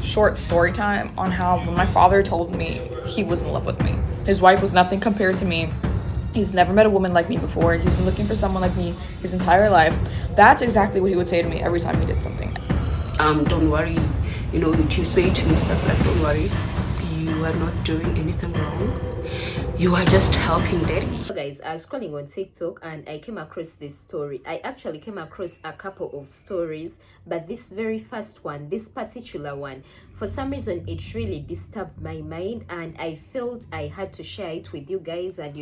Short story time on how when my father told me he was in love with me. His wife was nothing compared to me. He's never met a woman like me before. He's been looking for someone like me his entire life. That's exactly what he would say to me every time he did something. Don't worry. You say to me stuff like, don't worry, you are not doing anything wrong. You are just helping daddy. So guys, I was scrolling on TikTok and I came across this story. I actually came across a couple of stories, but this very first one, this particular one, for some reason it really disturbed my mind, and I felt I had to share it with you guys and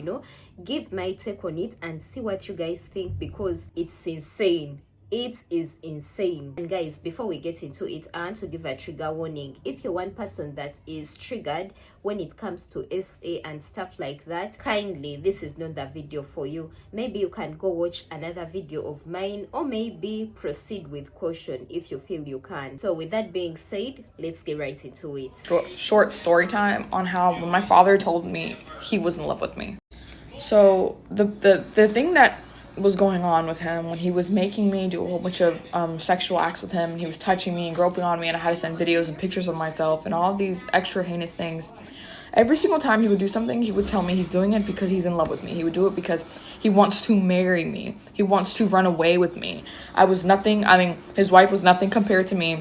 give my take on it and see what you guys think, because it's insane. It is insane. And guys, before we get into it, I want to give a trigger warning. If you're one person that is triggered when it comes to SA and stuff like that, kindly, this is not the video for you. Maybe you can go watch another video of mine, or maybe proceed with caution if you feel you can. So with that being said, let's get right into it. Short story time on how when my father told me he was in love with me. So the thing that was going on with him when he was making me do a whole bunch of sexual acts with him, and he was touching me and groping on me, and I had to send videos and pictures of myself and all these extra heinous things. Every single time he would do something, he would tell me he's doing it because he's in love with me. He would do it because he wants to marry me. He wants to run away with me. His wife was nothing compared to me.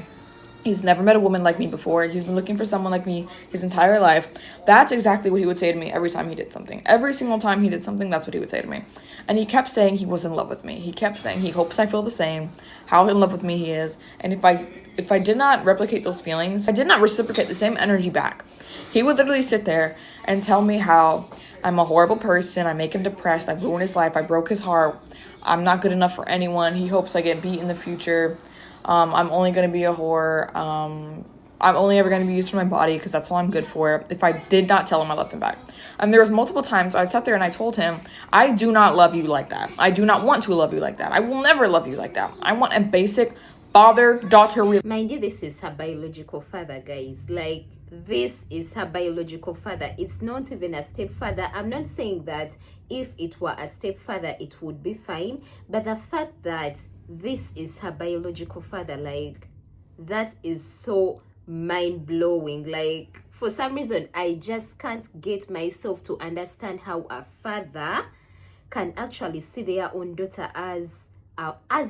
He's never met a woman like me before. He's been looking for someone like me his entire life. That's exactly what he would say to me every time he did something. Every single time he did something, that's what he would say to me. And he kept saying he was in love with me. He kept saying he hopes I feel the same, how in love with me he is. And if I did not replicate those feelings, I did not reciprocate the same energy back, he would literally sit there and tell me how I'm a horrible person, I make him depressed, I ruined his life, I broke his heart, I'm not good enough for anyone, he hopes I get beat in the future. I'm only going to be a whore. I'm only ever going to be used for my body because that's all I'm good for. If I did not tell him I loved him back. And there was multiple times I sat there and I told him, I do not love you like that. I do not want to love you like that. I will never love you like that. I want a basic father-daughter relationship. Mind you, this is her biological father, guys. Like, this is her biological father. It's not even a stepfather. I'm not saying that if it were a stepfather, it would be fine. But the fact that this is her biological father, like, that is so mind-blowing. Like, for some reason, I just can't get myself to understand how a father can actually see their own daughter as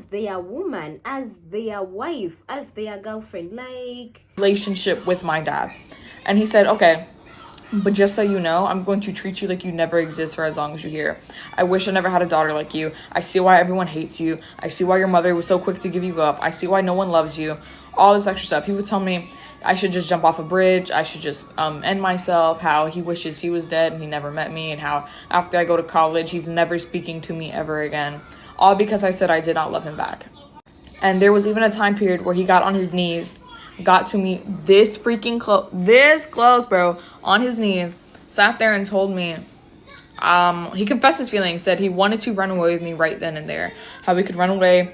their woman, as their wife, as their girlfriend, like Relationship with my dad. And he said, okay, but just so you know, I'm going to treat you like you never exist for as long as you're here. I wish I never had a daughter like you. I see why everyone hates you. I see why your mother was so quick to give you up. I see why no one loves you. All this extra stuff. He would tell me I should just jump off a bridge. I should just end myself. How he wishes he was dead and he never met me. And how after I go to college, he's never speaking to me ever again. All because I said I did not love him back. And there was even a time period where he got on his knees, got to me this close, bro, on his knees, sat there and told me, he confessed his feelings, said he wanted to run away with me right then and there, how we could run away,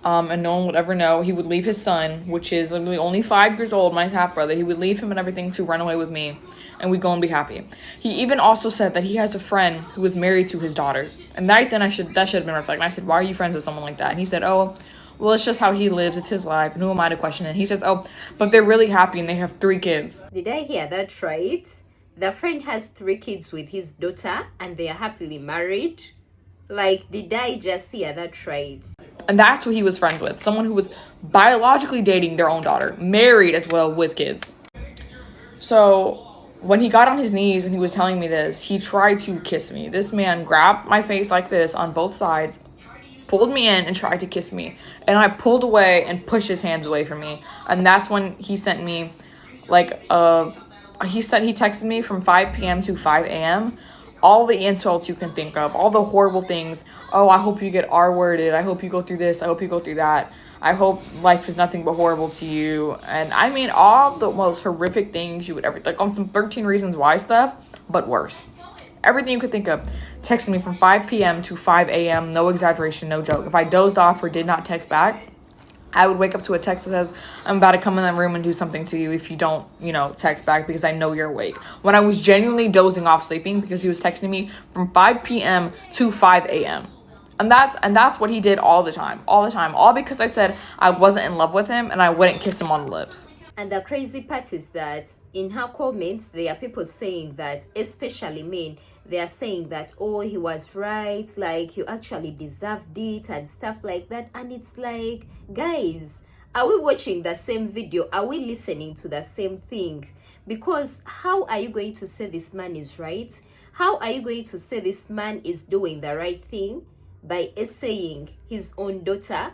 and no one would ever know. He would leave his son, which is literally only 5 years old, my half brother, he would leave him and everything to run away with me, and we'd go and be happy. He even also said that he has a friend who was married to his daughter, and that should have been reflected. And I said, why are you friends with someone like that? And he said, oh, well, it's just how he lives. It's his life. And who am I to question it? He says, oh, but they're really happy and they have 3 kids. Did I hear that right? The friend has 3 kids with his daughter and they are happily married. Like, did I just hear that right? And that's who he was friends with. Someone who was biologically dating their own daughter. Married as well with kids. So when he got on his knees and he was telling me this, he tried to kiss me. This man grabbed my face like this on both sides, pulled me in and tried to kiss me, and I pulled away and pushed his hands away from me. And that's when he sent me he texted me from 5 p.m. to 5 a.m. all the insults you can think of, all the horrible things. Oh, I hope you get R-worded, I hope you go through this, I hope you go through that, I hope life is nothing but horrible to you. And I mean all the most horrific things you would ever, like on some 13 Reasons Why stuff, but worse. Everything you could think of. Texted me from 5 p.m. to 5 a.m. No exaggeration, no joke. If I dozed off or did not text back, I would wake up to a text that says, I'm about to come in that room and do something to you if you don't, text back because I know you're awake. When I was genuinely dozing off sleeping because he was texting me from 5 p.m. to 5 a.m. And that's what he did all the time. All because I said I wasn't in love with him and I wouldn't kiss him on the lips. And the crazy part is that in her comments, there are people saying that, especially men, they are saying that, oh, he was right, like, you actually deserved it and stuff like that. And it's like, guys, are we watching the same video? Are we listening to the same thing? Because how are you going to say this man is right? How are you going to say this man is doing the right thing by essaying his own daughter?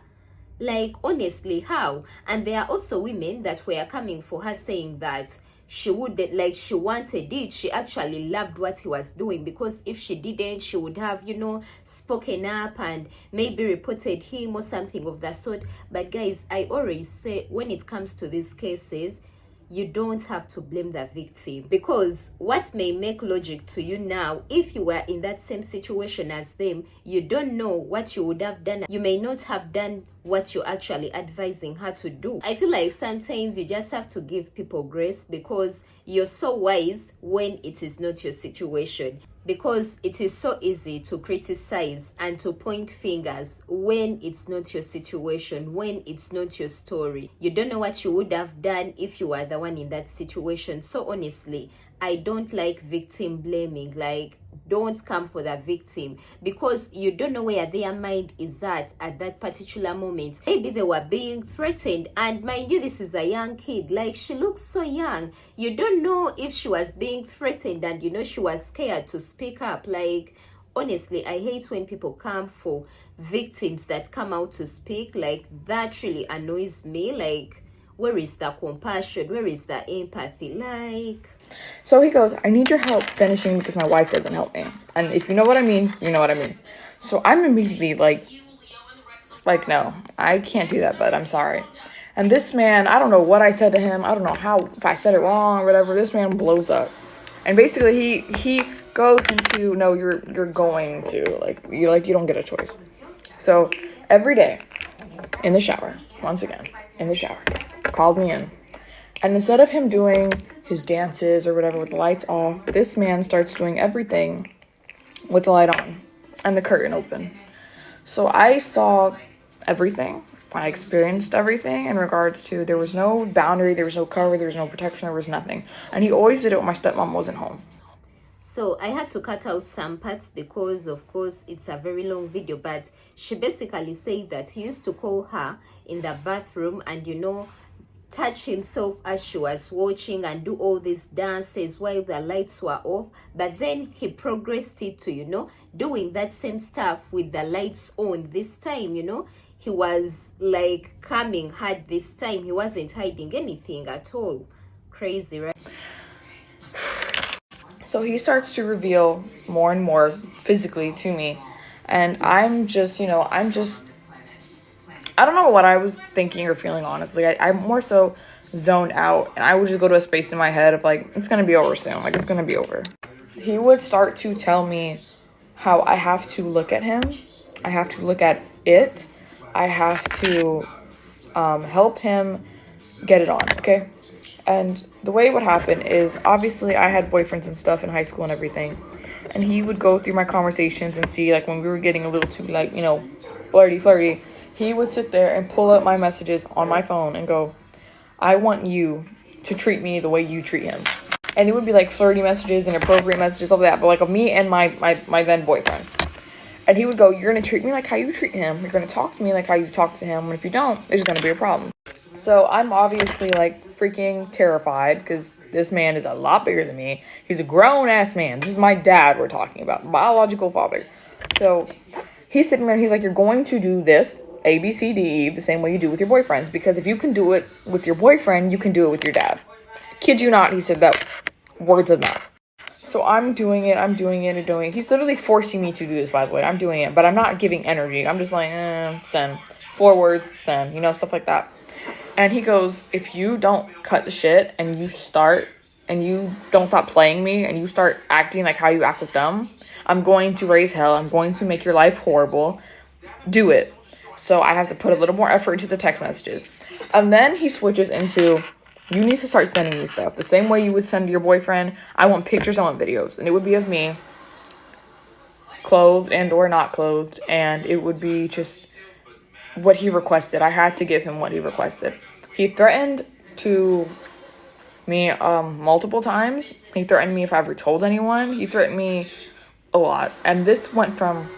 Like, honestly, how? And there are also women that were coming for her saying that she wouldn't, like, she wanted it, she actually loved what he was doing, because if she didn't, she would have, you know, spoken up and maybe reported him or something of that sort. But guys, I always say, when it comes to these cases, you don't have to blame the victim, because what may make logic to you now, if you were in that same situation as them, you don't know what you would have done. You may not have done what you're actually advising her to do. I feel like sometimes you just have to give people grace, because you're so wise when it is not your situation. Because it is so easy to criticize and to point fingers when it's not your situation, when it's not your story. You don't know what you would have done if you were the one in that situation. So honestly, I don't like victim blaming. Like, don't come for the victim, because you don't know where their mind is at that particular moment. Maybe they were being threatened, and mind you, this is a young kid, like, she looks so young. You don't know if she was being threatened and, you know, she was scared to speak up. Like, honestly, I hate when people come for victims that come out to speak. Like, that really annoys me. Like, where is the compassion? Where is the empathy? Like, So he goes, I need your help finishing because my wife doesn't help me. And if you know what I mean, you know what I mean. So I'm immediately like, no, I can't do that, but I'm sorry. And this man, I don't know what I said to him. I don't know how, if I said it wrong or whatever. This man blows up. And basically he goes into, no, you're going to, you don't get a choice. So every day in the shower, once again, in the shower, called me in. And instead of him doing his dances or whatever with the lights off, this man starts doing everything with the light on and the curtain open. So I saw everything. I experienced everything in regards to, there was no boundary, there was no cover, there was no protection, there was nothing. And he always did it when my stepmom wasn't home. so I had to cut out some parts because, of course, it's a very long video. But she basically said that he used to call her in the bathroom and, you know, touch himself as she was watching and do all these dances while the lights were off. But then he progressed it to, you know, doing that same stuff with the lights on. This time, you know, he was like coming hard this time. He wasn't hiding anything at all. Crazy, right? So he starts to reveal more and more physically to me. And I'm just, I don't know what I was thinking or feeling, honestly. I'm more so zoned out. And I would just go to a space in my head of like, it's going to be over soon. Like, it's going to be over. He would start to tell me how I have to look at him. I have to look at it. I have to help him get it on, okay? And the way it would happen is, obviously, I had boyfriends and stuff in high school and everything. And he would go through my conversations and see, like, when we were getting a little too, like, you know, flirty, he would sit there and pull up my messages on my phone and go, I want you to treat me the way you treat him. And it would be, like, flirty messages, inappropriate messages, all that, but, like, of me and my then boyfriend. And he would go, you're going to treat me like how you treat him. You're going to talk to me like how you talk to him. And if you don't, there's going to be a problem. So I'm obviously, like, freaking terrified because this man is a lot bigger than me. He's a grown-ass man. This is my dad we're talking about, biological father. So he's sitting there and he's like, you're going to do this, A, B, C, D, E, the same way you do with your boyfriends. Because if you can do it with your boyfriend, you can do it with your dad. Kid you not, he said that, words of mouth. So I'm doing it. He's literally forcing me to do this, by the way. I'm doing it, but I'm not giving energy. I'm just like, send. 4 words, send. You know, stuff like that. And he goes, if you don't cut the shit and you don't stop playing me and you start acting like how you act with them, I'm going to raise hell. I'm going to make your life horrible. Do it. So I have to put a little more effort into the text messages. And then he switches into, you need to start sending me stuff. The same way you would send to your boyfriend. I want pictures, I want videos. And it would be of me, clothed and or not clothed. And it would be just what he requested. I had to give him what he requested. He threatened to me multiple times. He threatened me if I ever told anyone. He threatened me a lot. And this went from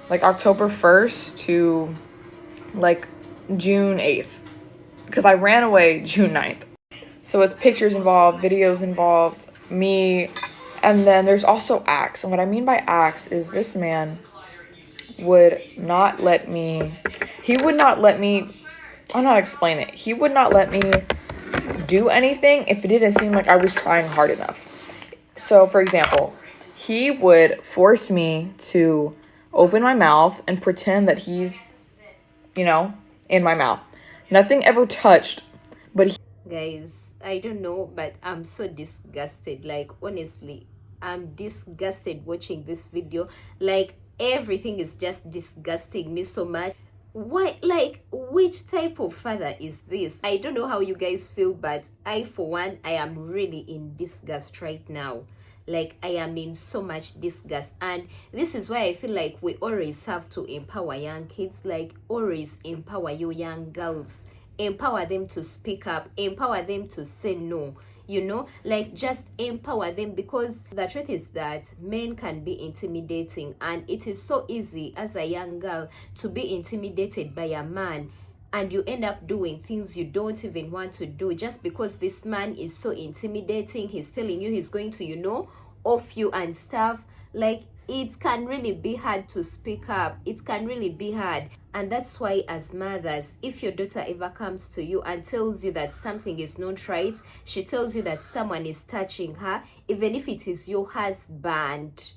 like October 1st to like June 8th. Because I ran away June 9th. So it's pictures involved, videos involved, me, and then there's also acts. And what I mean by acts is this man would not let me, I'm not explaining it. He would not let me do anything if it didn't seem like I was trying hard enough. So, for example, he would force me to open my mouth and pretend that he's, in my mouth. Nothing ever touched, but Guys, I don't know, but I'm so disgusted. Like, honestly, I'm disgusted watching this video. Like, everything is just disgusting me so much. Why, like, which type of father is this? I don't know how you guys feel, but I, for one, I am really in disgust right now. Like, I am in so much disgust, and this is why I feel like we always have to empower young kids. Like, always empower your young girls, empower them to speak up, empower them to say no, like, just empower them, because the truth is that men can be intimidating, and it is so easy as a young girl to be intimidated by a man, and you end up doing things you don't even want to do just because this man is so intimidating. He's telling you he's going to, off you and stuff. Like, it can really be hard to speak up. It can really be hard. And that's why, as mothers, if your daughter ever comes to you and tells you that something is not right, she tells you that someone is touching her, even if it is your husband,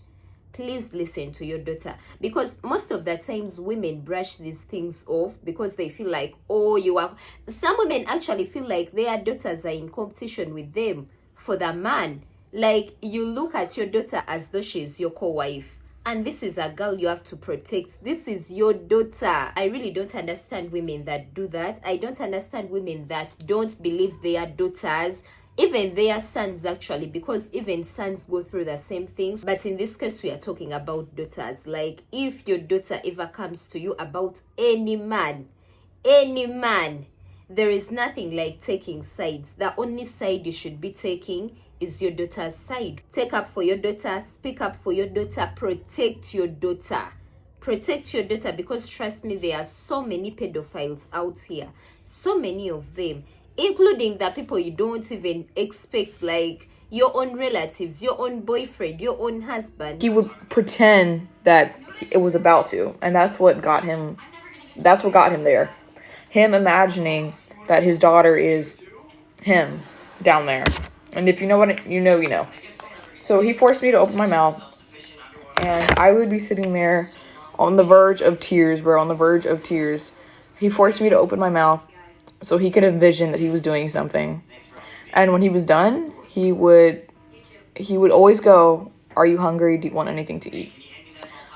please listen to your daughter, because most of the times women brush these things off because they feel like, some women actually feel like their daughters are in competition with them for the man. Like, you look at your daughter as though she's your co-wife, and this is a girl you have to protect. This is your daughter. I really don't understand women that do that. I don't understand women that don't believe their daughters, even their sons, actually, because even sons go through the same things. But in this case, we are talking about daughters. Like, if your daughter ever comes to you about any man, there is nothing like taking sides. The only side you should be taking is your daughter's side. Take up for your daughter, speak up for your daughter, protect your daughter. Protect your daughter, because trust me, there are so many pedophiles out here. So many of them, including the people you don't even expect, like your own relatives, your own boyfriend, your own husband. he would pretend that it was about to, and that's what got him there. Him imagining that his daughter is him down there. And if you know what you know. So he forced me to open my mouth, and I would be sitting there on the verge of tears. We're on the verge of tears. He forced me to open my mouth so he could envision that he was doing something. And when he was done, he would always go, "Are you hungry? Do you want anything to eat?"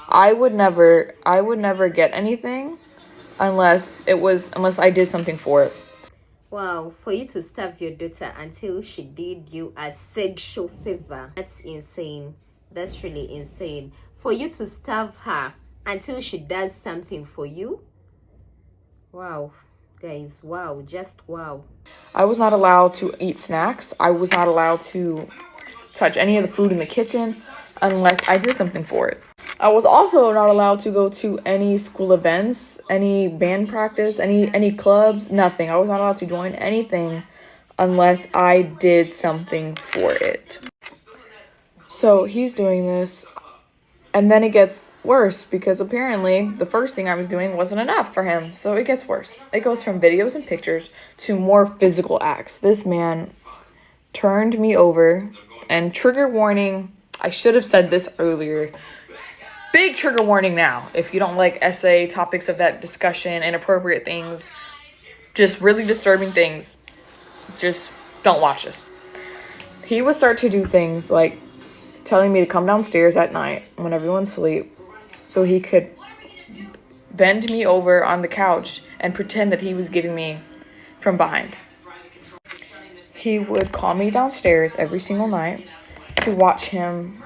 I would never get anything unless I did something for it. Wow, for you to starve your daughter until she did you a sexual favor, that's insane. That's really insane. For you to starve her until she does something for you. Wow, guys, wow, just wow. I was not allowed to eat snacks. I was not allowed to touch any of the food in the kitchen unless I did something for it. I was also not allowed to go to any school events, any band practice, any clubs, nothing. I was not allowed to join anything unless I did something for it. So he's doing this, and then it gets worse because apparently the first thing I was doing wasn't enough for him. So it gets worse. It goes from videos and pictures to more physical acts. This man turned me over, and trigger warning, I should have said this earlier. Big trigger warning now. If you don't like essay topics of that discussion, inappropriate things, just really disturbing things, just don't watch this. He would start to do things like telling me to come downstairs at night when everyone's asleep so he could bend me over on the couch and pretend that he was giving me from behind. He would call me downstairs every single night to watch him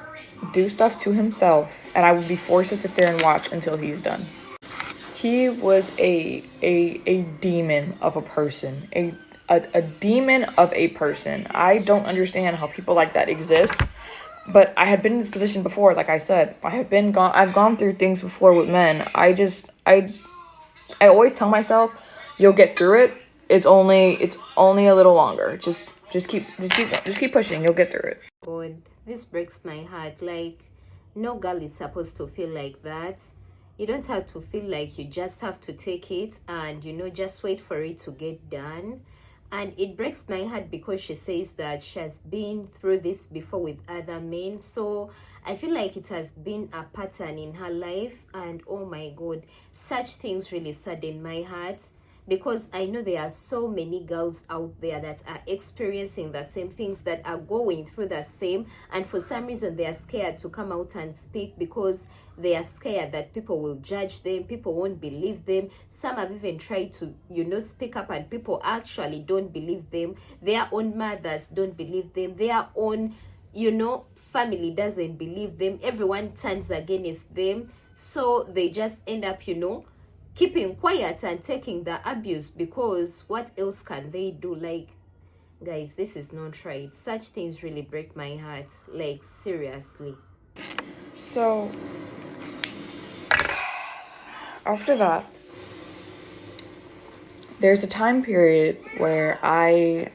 do stuff to himself, and I would be forced to sit there and watch until he's done. He was a demon of a person, a demon of a person. I don't understand how people like that exist. But I had been in this position before, like I said. I've gone through things before with men. I always tell myself, you'll get through it. It's only a little longer. Just keep pushing. You'll get through it. God, this breaks my heart. Like, no girl is supposed to feel like that. You don't have to feel like you just have to take it and, just wait for it to get done. And it breaks my heart because she says that she has been through this before with other men. So I feel like it has been a pattern in her life. And oh my God, such things really sadden my heart. Because I know there are so many girls out there that are experiencing the same things, that are going through the same, and for some reason they are scared to come out and speak because they are scared that people will judge them, people won't believe them. Some have even tried to, speak up, and people actually don't believe them. Their own mothers don't believe them. Their own, family doesn't believe them. Everyone turns against them. So they just end up, keeping quiet and taking the abuse, because what else can they do? Like, guys, this is not right. Such things really break my heart, like, seriously. So after that, there's a time period where I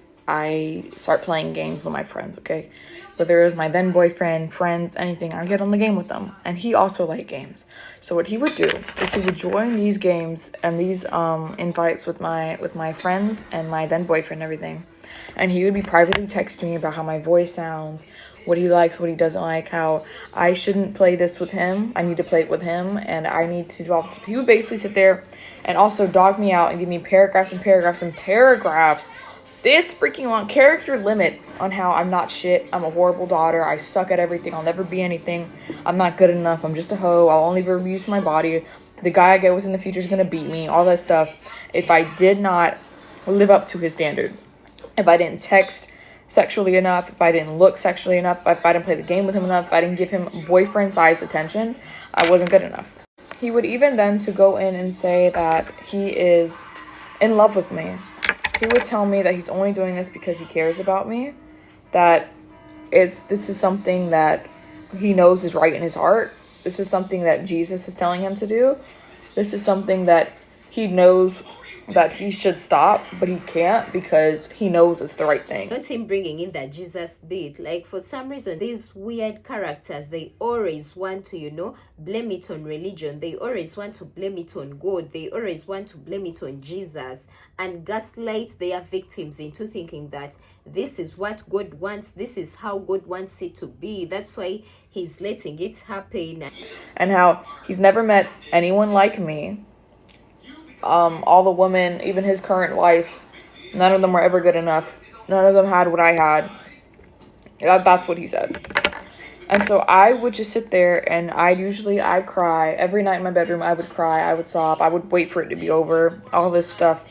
start playing games with my friends, okay? Whether it was my then boyfriend, friends, anything, I'd get on the game with them. And he also liked games. So what he would do is he would join these games and these invites with my friends and my then boyfriend and everything. And he would be privately texting me about how my voice sounds, what he likes, what he doesn't like, how I shouldn't play this with him. I need to play it with him, and I need to drop. He would basically sit there and also dog me out and give me paragraphs and paragraphs and paragraphs. This freaking long character limit on how I'm not shit. I'm a horrible daughter. I suck at everything. I'll never be anything. I'm not good enough. I'm just a hoe. I'll only ever use my body. The guy I get with in the future is going to beat me. All that stuff. If I did not live up to his standard. If I didn't text sexually enough. If I didn't look sexually enough. If I didn't play the game with him enough. If I didn't give him boyfriend-sized attention. I wasn't good enough. He would even then to go in and say that he is in love with me. He would tell me that he's only doing this because he cares about me, that this is something that he knows is right in his heart. This is something that Jesus is telling him to do. This is something that he knows that he should stop, but he can't because he knows it's the right thing. Not him bringing in that Jesus bit. Like, for some reason, these weird characters, they always want to, blame it on religion. They always want to blame it on God. They always want to blame it on Jesus, and gaslight their victims into thinking that this is what God wants. This is how God wants it to be. That's why he's letting it happen. And how he's never met anyone like me. All the women, even his current wife, none of them were ever good enough. None of them had what I had. That's what he said. And so I would just sit there and I'd cry. Every night in my bedroom, I would cry. I would sob. I would wait for it to be over. All this stuff.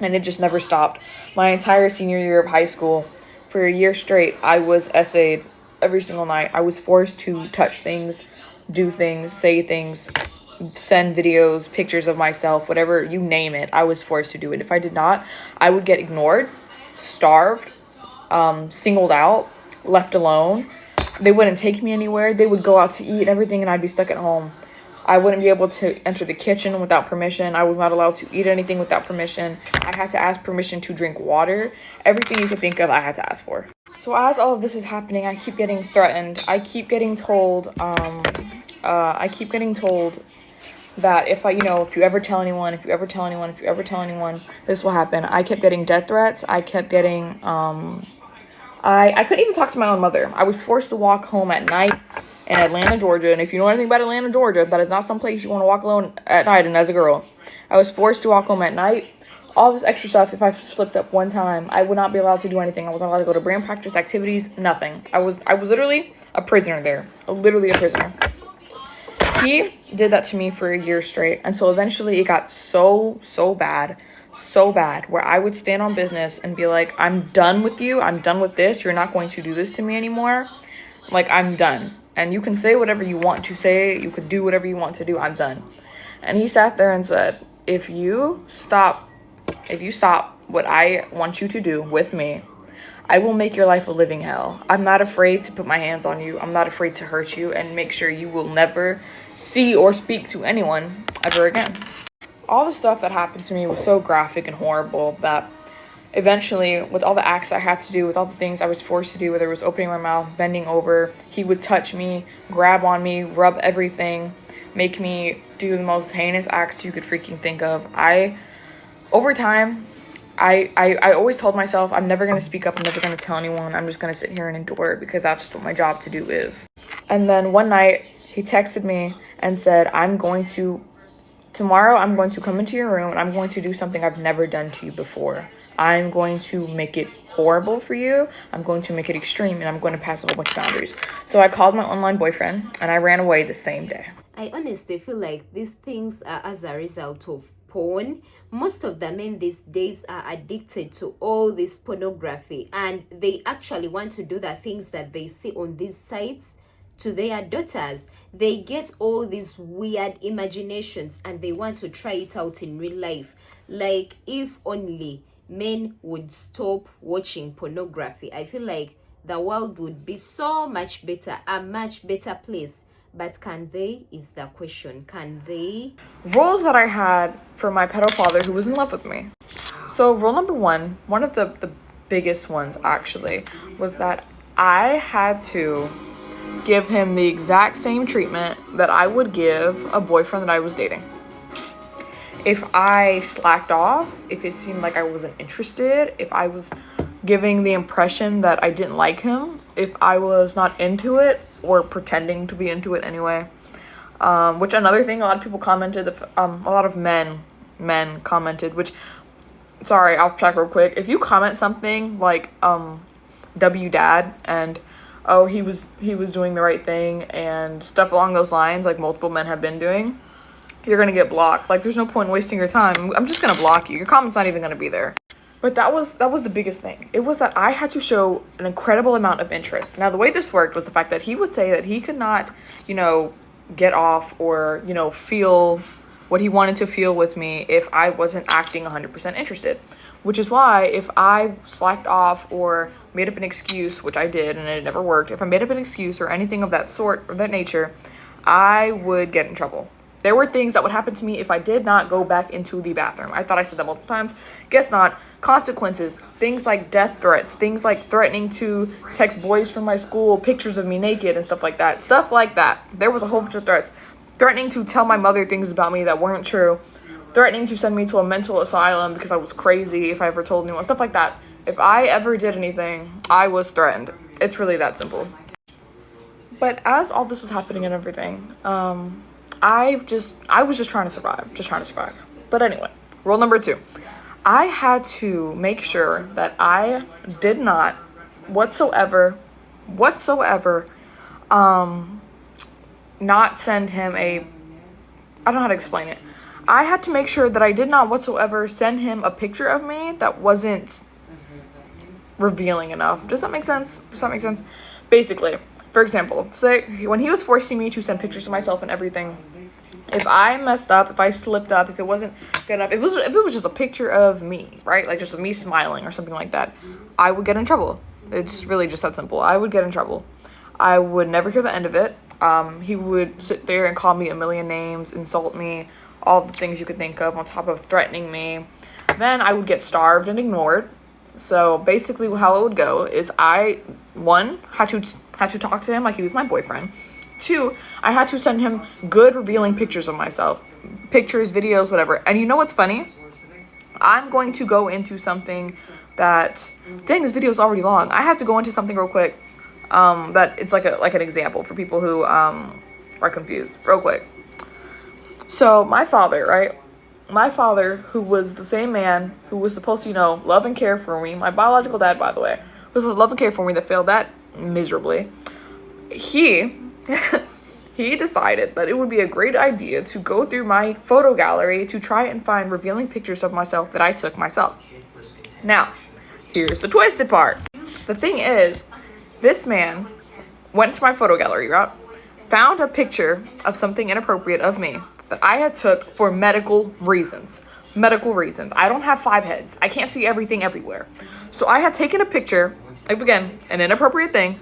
And it just never stopped. My entire senior year of high school, for a year straight, I was essayed every single night. I was forced to touch things, do things, say things, send videos, pictures of myself, whatever, you name it. I was forced to do it. If I did not, I would get ignored, starved, singled out, left alone. They wouldn't take me anywhere. They would go out to eat and everything, and I'd be stuck at home. I wouldn't be able to enter the kitchen without permission. I was not allowed to eat anything without permission. I had to ask permission to drink water. Everything you could think of, I had to ask for. So as all of this is happening, I keep getting threatened. I keep getting told, that if you ever tell anyone, this will happen. I kept getting death threats. I kept getting, I couldn't even talk to my own mother. I was forced to walk home at night in Atlanta, Georgia. And if you know anything about Atlanta, Georgia, that is not some place you want to walk alone at night. And as a girl, I was forced to walk home at night. All this extra stuff, if I slipped up one time, I would not be allowed to do anything. I wasn't allowed to go to band practice, activities, nothing. I was literally a prisoner there. Literally a prisoner. He did that to me for a year straight until eventually it got so bad, where I would stand on business and be like, I'm done with you. I'm done with this. You're not going to do this to me anymore. Like, I'm done. And you can say whatever you want to say. You could do whatever you want to do. I'm done. And he sat there and said, if you stop what I want you to do with me, I will make your life a living hell. I'm not afraid to put my hands on you. I'm not afraid to hurt you and make sure you will never see or speak to anyone ever again. All the stuff that happened to me was so graphic and horrible that eventually, with all the acts I had to do, with all the things I was forced to do, whether it was opening my mouth, bending over, he would touch me, grab on me, rub everything, make me do the most heinous acts you could freaking think of. Over time, I always told myself, I'm never going to speak up, I'm never going to tell anyone, I'm just going to sit here and endure it because that's what my job to do is. And then one night, he texted me and said, tomorrow I'm going to come into your room and I'm going to do something I've never done to you before. I'm going to make it horrible for you. I'm going to make it extreme and I'm going to pass a whole bunch of boundaries. So I called my online boyfriend and I ran away the same day. I honestly feel like these things are as a result of porn. Most of the men these days are addicted to all this pornography, and they actually want to do the things that they see on these sites to their daughters. They get all these weird imaginations and they want to try it out in real life. Like, if only men would stop watching pornography, I feel like the world would be so much better, a much better place. But can they, is the question. Can they? Rules that I had for my pedo father who was in love with me. So rule number one of the biggest ones actually, was that I had to give him the exact same treatment that I would give a boyfriend that I was dating. If I slacked off, if it seemed like I wasn't interested, if I was giving the impression that I didn't like him, if I was not into it or pretending to be into it anyway, which another thing, a lot of people commented, a lot of men commented, which, sorry, I'll check real quick. If you comment something like W dad and oh, he was doing the right thing and stuff along those lines, like multiple men have been doing, you're gonna get blocked. Like, there's no point in wasting your time. I'm just gonna block you. Your comment's not even gonna be there. But that was the biggest thing. It was that I had to show an incredible amount of interest. Now, the way this worked was the fact that he would say that he could not, get off or, feel what he wanted to feel with me if I wasn't acting 100% interested. Which is why if I slacked off or made up an excuse, which I did and it never worked, if I made up an excuse or anything of that sort or that nature, I would get in trouble. There were things that would happen to me if I did not go back into the bathroom. I thought I said that multiple times. Guess not. Consequences. Things like death threats. Things like threatening to text boys from my school pictures of me naked and stuff like that. Stuff like that. There was a whole bunch of threats. Threatening to tell my mother things about me that weren't true. Threatening to send me to a mental asylum because I was crazy if I ever told anyone. Stuff like that. If I ever did anything, I was threatened. It's really that simple. But as all this was happening and everything, I was just trying to survive. But anyway, rule number 2. I had to make sure that I did not whatsoever, not send him I don't know how to explain it. I had to make sure that I did not whatsoever send him a picture of me that wasn't revealing enough. Does that make sense? Basically, for example, say when he was forcing me to send pictures of myself and everything, if I messed up, if I slipped up, if it wasn't good enough, if it was just a picture of me, right? Like just me smiling or something like that, I would get in trouble. It's really just that simple. I would get in trouble. I would never hear the end of it. He would sit there and call me a million names, insult me, all the things you could think of on top of threatening me. Then I would get starved and ignored. So basically how it would go is I, 1, had to talk to him like he was my boyfriend. 2, I had to send him good revealing pictures of myself. Pictures, videos, whatever. And you know what's funny? I'm going to go into something that, dang, this video is already long. I have to go into something real quick. That it's like an example for people who are confused. Real quick. So my father, right? My father, who was the same man who was supposed to, love and care for me, my biological dad, by the way, who was supposed to love and care for me, that failed that miserably. He decided that it would be a great idea to go through my photo gallery to try and find revealing pictures of myself that I took myself. Now, here's the twisted part. The thing is, this man went to my photo gallery, right? Found a picture of something inappropriate of me that I had took for medical reasons. medical reasons. I don't have 5 heads. I can't see everything everywhere. So I had taken a picture, like, again, an inappropriate thing,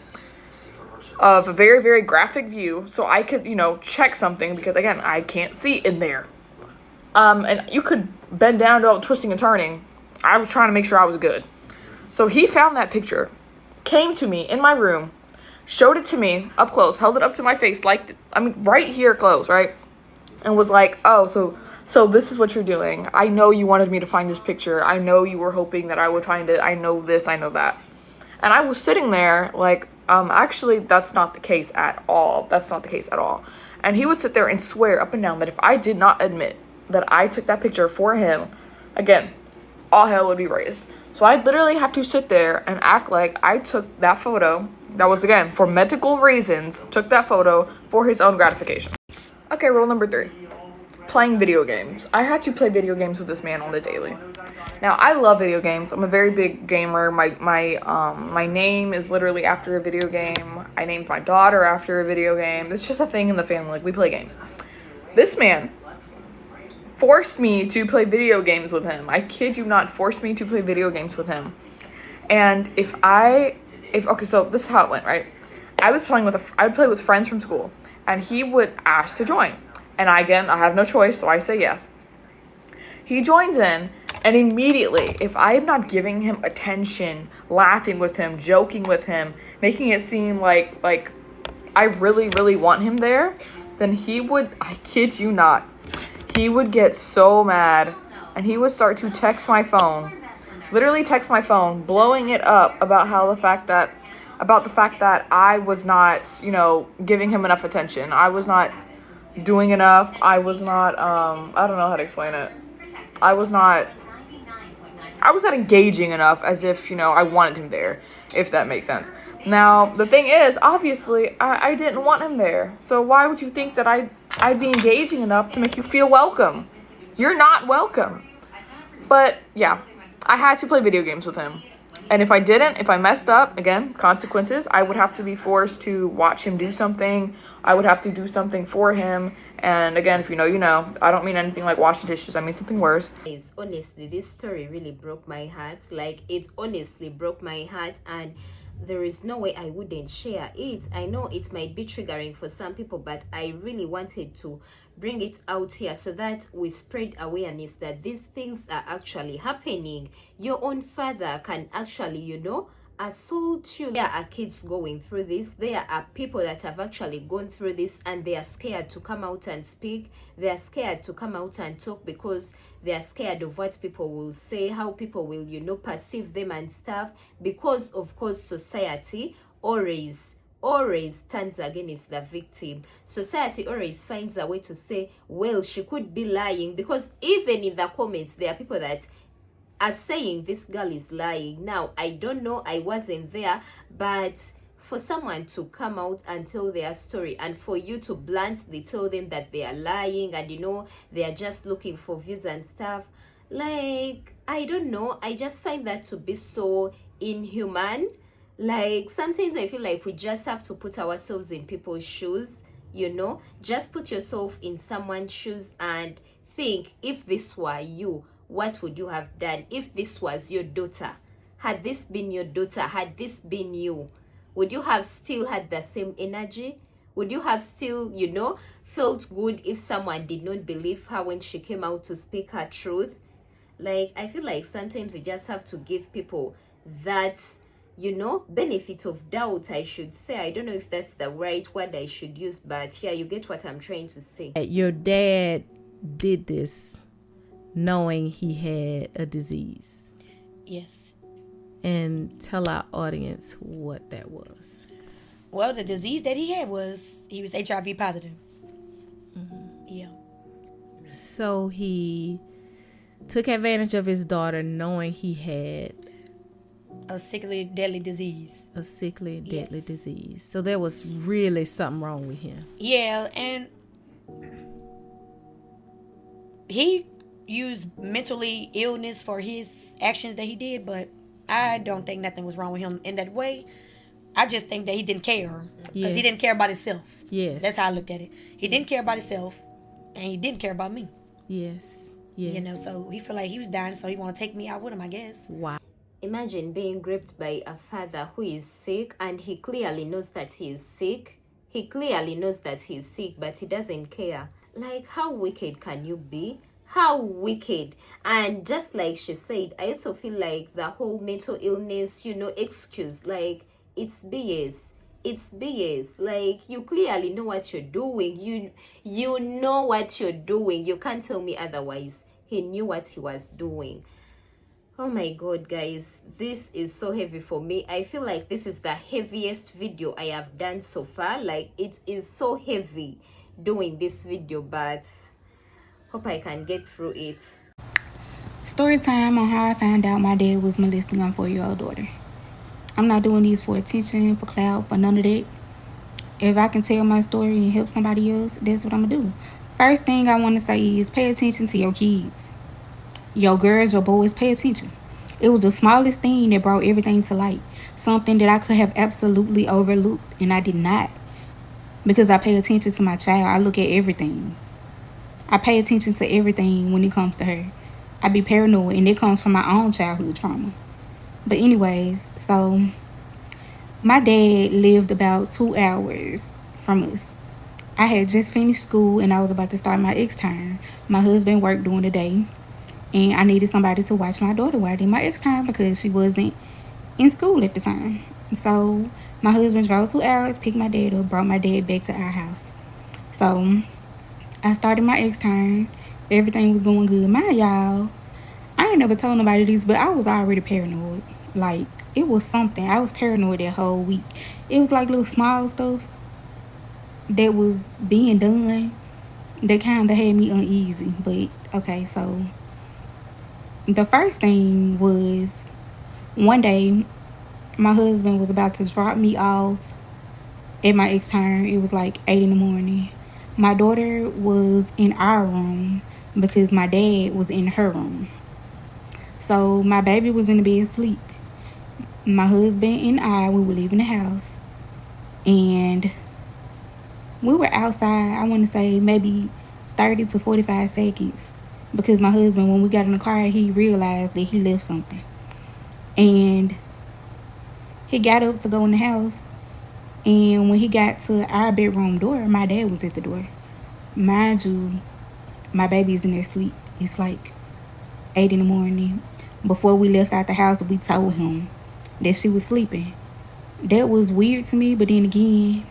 of a very, very graphic view so I could, check something because, again, I can't see in there. And you could bend down to all the twisting and turning. I was trying to make sure I was good. So he found that picture, came to me in my room, showed it to me up close, held it up to my face, right here close, right? And was like, oh, so this is what you're doing. I know you wanted me to find this picture. I know you were hoping that I would find it. I know this, I know that. And I was sitting there like, actually, that's not the case at all. That's not the case at all. And he would sit there and swear up and down that if I did not admit that I took that picture for him, again, all hell would be raised. So I'd literally have to sit there and act like I took that photo, that was, again, for medical reasons, took that photo for his own gratification. Okay, rule number 3. Playing video games. I had to play video games with this man on the daily. Now, I love video games. I'm a very big gamer. My name is literally after a video game. I named my daughter after a video game. It's just a thing in the family. Like, we play games. This man forced me to play video games with him. I kid you not, forced me to play video games with him. And okay, so this is how it went, right? I would play with friends from school, and he would ask to join. And I have no choice, so I say yes. He joins in, and immediately, if I am not giving him attention, laughing with him, joking with him, making it seem like I really, really want him there, then he would, I kid you not, he would get so mad, and he would start to text my phone, literally text my phone, blowing it up about the fact that I was not, giving him enough attention. I was not doing enough. I was not, I don't know how to explain it. I was not engaging enough as if, I wanted him there, if that makes sense. Now, the thing is, obviously, I didn't want him there. So why would you think that I'd be engaging enough to make you feel welcome? You're not welcome. But, yeah, I had to play video games with him. And if I messed up, again, consequences, I would have to be forced to watch him do something. I would have to do something for him. And again, if you know, you know. I don't mean anything like washing dishes. I mean something worse. Honestly, this story really broke my heart. Like, it honestly broke my heart, and there is no way I wouldn't share it. I know it might be triggering for some people, but I really wanted to bring it out here so that we spread awareness that these things are actually happening. Your own father can actually, assault you. There are kids going through this. There are people that have actually gone through this, and they are scared to come out and speak. They are scared to come out and talk because they are scared of what people will say, how people will, perceive them and stuff. Because, of course, society always turns against the victim. Society always finds a way to say, well, she could be lying, because even in the comments there are people that are saying this girl is lying. Now, I don't know, I wasn't there, but for someone to come out and tell their story, and for you to bluntly tell them that they are lying, and they are just looking for views and stuff, like, I don't know, I just find that to be so inhuman. Like, sometimes I feel like we just have to put ourselves in people's shoes, just put yourself in someone's shoes and think, if this were you, what would you have done? If this was your daughter, had this been your daughter, had this been you, would you have still had the same energy? Would you have still, felt good if someone did not believe her when she came out to speak her truth? Like, I feel like sometimes we just have to give people that, benefit of doubt, I should say. I don't know if that's the right word I should use, but yeah, you get what I'm trying to say. Your dad did this knowing he had a disease. Yes. And tell our audience what that was. Well, the disease that he had he was HIV positive. Mm-hmm. Yeah. So he took advantage of his daughter knowing he had a sickly, deadly disease. Disease. So there was really something wrong with him. Yeah, and he used mentally illness for his actions that he did, but I don't think nothing was wrong with him in that way. I just think that he didn't care, because he didn't care about himself. Yes. That's how I looked at it. He didn't care about himself, and he didn't care about me. Yes. You know, Yes. so he feel like he was dying, so he want to take me out with him, I guess. Wow. Imagine being raped by a father who is sick, and he clearly knows that he is sick. He clearly knows that he's sick, but he doesn't care. Like, how wicked can you be? How wicked. And just like she said, I also feel like the whole mental illness, excuse, like, it's BS. It's BS. Like, you clearly know what you're doing. You know what you're doing. You can't tell me otherwise. He knew what he was doing. Oh my god, guys, this is so heavy for me. I feel like this is the heaviest video I have done so far. Like, it is so heavy doing this video, but hope I can get through it. Story time on how I found out my dad was molesting my 4-year-old daughter. I'm not doing these for attention, for clout, for none of that. If I can tell my story and help somebody else, that's what I'm gonna do. First thing I want to say is pay attention to your kids. Your girls, your boys, pay attention. It was the smallest thing that brought everything to light. Something that I could have absolutely overlooked, and I did not. Because I pay attention to my child. I look at everything. I pay attention to everything when it comes to her. I be paranoid, and it comes from my own childhood trauma. But anyways, so my dad lived about 2 hours from us. I had just finished school, and I was about to start my extern. My husband worked during the day, and I needed somebody to watch my daughter while I did my extern because she wasn't in school at the time. So my husband drove 2 hours, picked my dad up, brought my dad back to our house. So I started my extern. Everything was going good. Mind y'all, I ain't never told nobody this, but I was already paranoid. Like, it was something. I was paranoid that whole week. It was like little small stuff that was being done that kind of had me uneasy. But okay, so the first thing was one day my husband was about to drop me off at my extern. It was like 8 in the morning. My daughter was in our room because my dad was in her room. So my baby was in the bed asleep. My husband and I, we were leaving the house, and we were outside, I want to say maybe 30 to 45 seconds, because my husband, when we got in the car, he realized that he left something. And he got up to go in the house, and when he got to our bedroom door, my dad was at the door. Mind you, my baby's in there asleep. It's like 8 in the morning. Before we left out the house, we told him that she was sleeping. That was weird to me, but then again,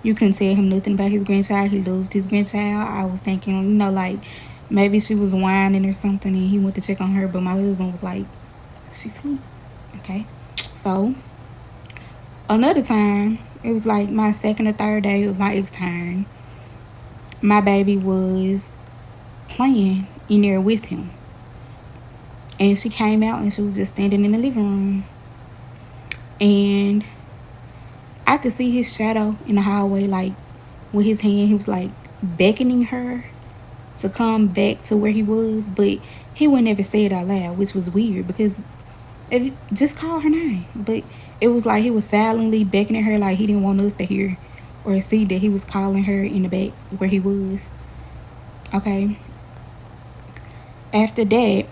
you couldn't tell him nothing about his grandchild. He loved his grandchild. I was thinking, like maybe she was whining or something and he went to check on her, but my husband was like, she's asleep. Okay. So another time, it was like my second or third day of my extern, my baby was playing in there with him. And she came out and she was just standing in the living room. And I could see his shadow in the hallway, like with his hand, he was like beckoning her to come back to where he was, but he would never say it out loud, which was weird because it just called her name. But it was like he was silently beckoning her, like he didn't want us to hear or see that he was calling her in the back where he was. Okay. After that,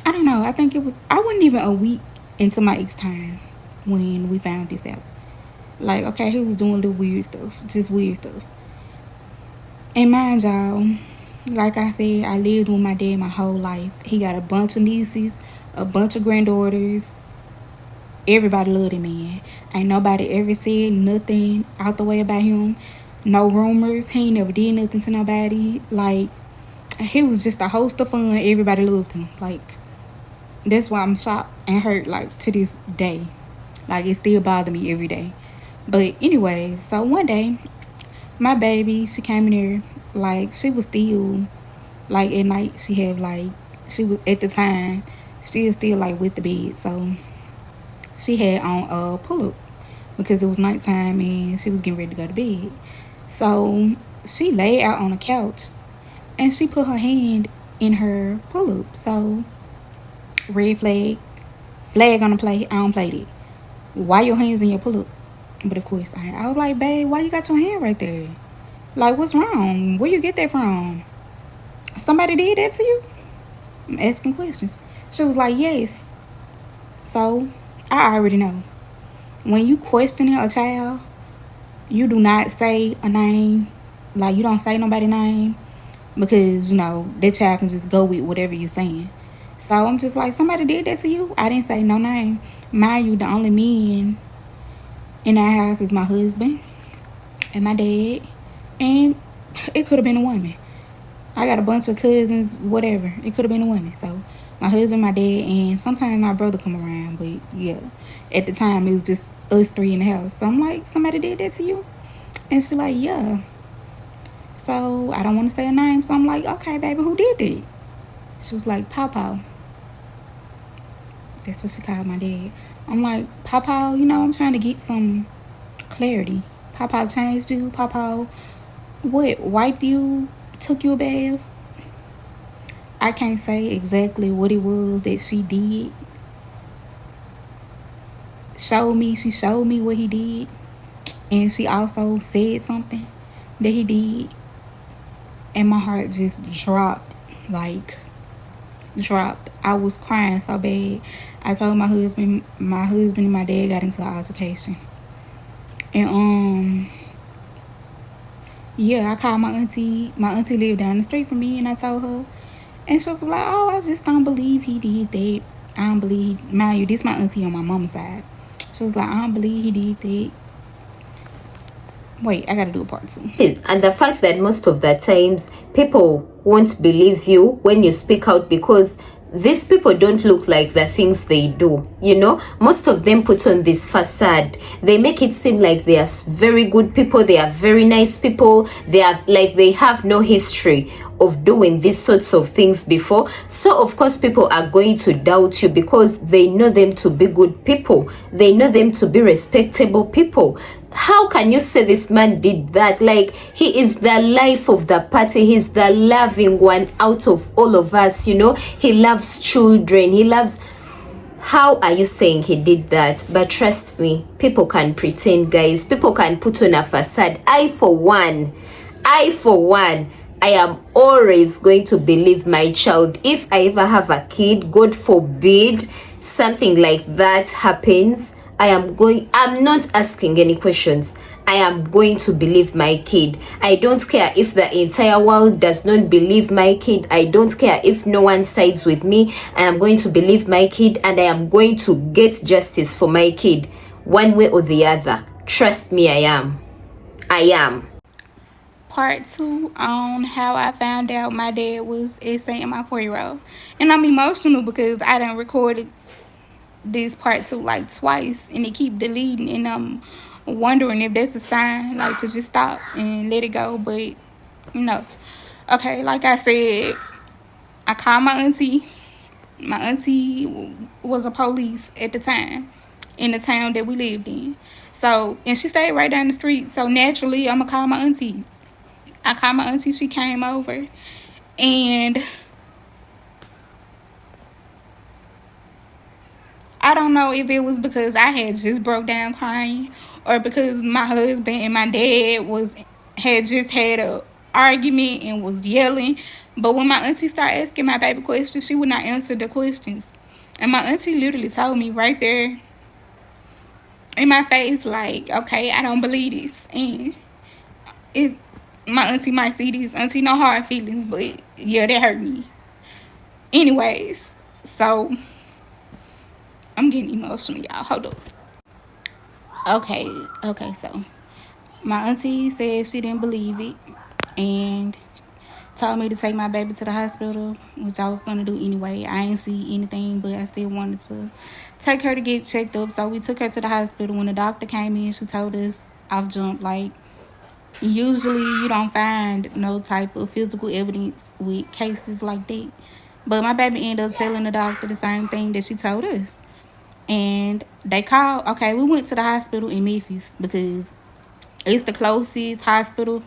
I don't know, I think I wasn't even a week into my extern when we found this out. Like, okay, he was doing little weird stuff, just weird stuff. And mind y'all, like I said, I lived with my dad my whole life. He got a bunch of nieces, a bunch of granddaughters. Everybody loved him, man. Ain't nobody ever said nothing out the way about him. No rumors. He ain't never did nothing to nobody. Like, he was just a host of fun. Everybody loved him. Like, that's why I'm shocked and hurt, like, to this day. Like, it still bothers me every day. But anyway, so one day, my baby, she came in there, like, she was still, like, at night, she had, like, she was, at the time, she was still, like, with the bed. So she had on a pull-up because it was nighttime and she was getting ready to go to bed. So she lay out on the couch and she put her hand in her pull-up. So red flag on the plate. I don't play that. Why your hands in your pull-up? But of course, I was like, babe, why you got your hand right there? Like, what's wrong? Where you get that from? Somebody did that to you? I'm asking questions. She was like, yes. So I already know. When you questioning a child, you do not say a name. Like, you don't say nobody's name, because, that child can just go with whatever you're saying. So I'm just like, somebody did that to you? I didn't say no name. Mind you, the only men in that house is my husband and my dad. And it could have been a woman. I got a bunch of cousins, whatever. It could have been a woman. So my husband, my dad, and sometimes my brother come around. But yeah, at the time it was just us three in the house. So I'm like, somebody did that to you? And she's like, yeah. So I don't want to say a name. So I'm like, okay, baby, who did that? She was like, Papa. That's what she called my dad. I'm like, Papa, I'm trying to get some clarity. Papa changed you? Papa, what, wiped you? Took you a bath? I can't say exactly what it was that she did. She showed me what he did. And she also said something that he did. And my heart just dropped. I was crying so bad. I told my husband and my dad got into an altercation. And yeah, I called my auntie. My auntie lived down the street from me, and I told her, and she was like, oh, I just don't believe he did that. I don't believe, mind you, this my auntie on my mama's side. She was like, I don't believe he did that. Wait, I gotta do a part 2. And the fact that most of the times people won't believe you when you speak out, because these people don't look like the things they do. Most of them put on this facade. They make it seem like they are very good people, they are very nice people, they have no history of doing these sorts of things before. So of course people are going to doubt you, because they know them to be good people, they know them to be respectable people. How can you say this man did that? Like, he is the life of the party. He's the loving one out of all of us. He loves children. How are you saying he did that? But trust me, people can pretend, guys. People can put on a facade. I for one, I am always going to believe my child. If I ever have a kid, God forbid something like that happens, I'm not asking any questions. I am going to believe my kid. I don't care if the entire world does not believe my kid. I don't care if no one sides with me. I am going to believe my kid, and I am going to get justice for my kid, one way or the other. Trust me, I am. Part 2 on how I found out my dad was saying my 4-year-old. And I'm emotional because I done recorded this part 2 like twice, and it keep deleting, and I'm wondering if that's a sign, like, to just stop and let it go. But no. Okay, like I said, I called my auntie. My auntie was a police at the time in the town that we lived in. So, and she stayed right down the street. So naturally, I'm gonna call my auntie. I called my auntie. She came over, and I don't know if it was because I had just broke down crying, or because my husband and my dad had just had a argument and was yelling. But when my auntie started asking my baby questions, she would not answer the questions. And my auntie literally told me right there in my face, like, okay, I don't believe this. And my auntie might see this. Auntie, no hard feelings, but yeah, that hurt me. Anyways, so I'm getting emotional, y'all. Hold up. Okay, so my auntie said she didn't believe it and told me to take my baby to the hospital, which I was going to do anyway. I ain't see anything, but I still wanted to take her to get checked up. So we took her to the hospital. When the doctor came in, she told us off jump, like, usually you don't find no type of physical evidence with cases like that. But my baby ended up telling the doctor the same thing that she told us. And they called. Okay, we went to the hospital in Memphis because it's the closest hospital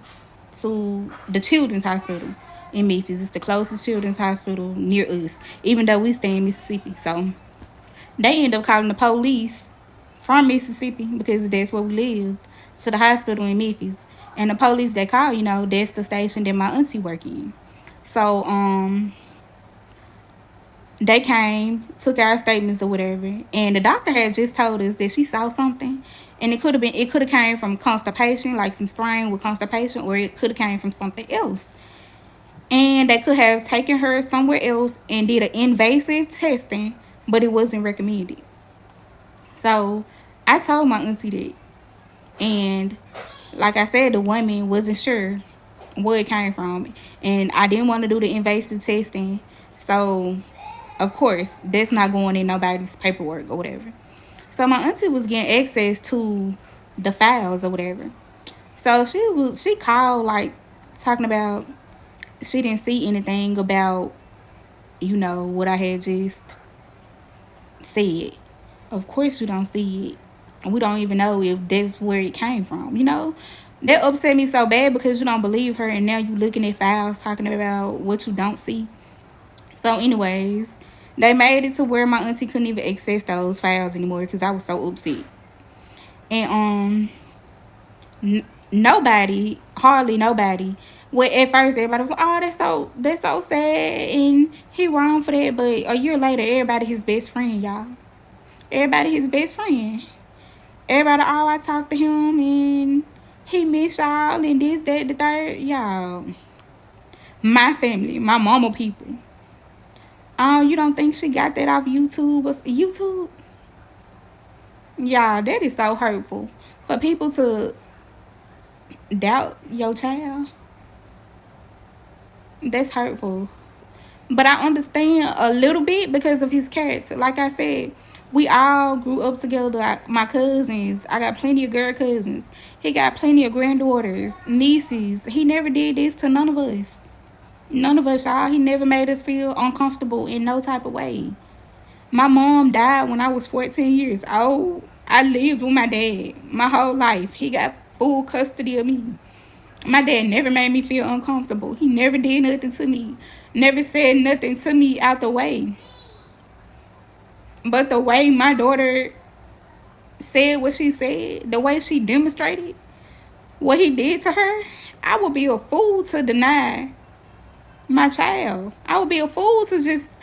to the children's hospital in Memphis. It's the closest children's hospital near us, even though we stay in Mississippi. So they end up calling the police from Mississippi, because that's where we live, to the hospital in Memphis. And the police they call, that's the station that my auntie work in. So They came, took our statements or whatever, and the doctor had just told us that she saw something, and it could have came from constipation, like some strain with constipation, or it could have came from something else. And they could have taken her somewhere else and did an invasive testing, but it wasn't recommended. So I told my auntie that, and like I said, the woman wasn't sure where it came from, and I didn't want to do the invasive testing, so of course that's not going in nobody's paperwork or whatever. So my auntie was getting access to the files or whatever. So she called, like, talking about she didn't see anything about, what I had just said. Of course you don't see it. We don't even know if that's where it came from, That upset me so bad because you don't believe her, and now you looking at files talking about what you don't see. So anyways, they made it to where my auntie couldn't even access those files anymore because I was so upset. And hardly nobody. Well, at first everybody was like, "Oh, that's so sad, and he wrong for that." But a year later, everybody his best friend, y'all. Everybody his best friend. Everybody, I talk to him, and he miss y'all, and this, that, the third, y'all. My family, my mama people. Oh, you don't think she got that off YouTube? YouTube? Y'all, that is so hurtful. For people to doubt your child, that's hurtful. But I understand a little bit because of his character. Like I said, we all grew up together. My cousins, I got plenty of girl cousins. He got plenty of granddaughters, nieces. He never did this to none of us. None of us, y'all. He never made us feel uncomfortable in no type of way. My mom died when I was 14 years old. I lived with my dad my whole life. He got full custody of me. My dad never made me feel uncomfortable. He never did nothing to me. Never said nothing to me out the way. But the way my daughter said what she said, the way she demonstrated what he did to her, I would be a fool to deny my child. I would be a fool to just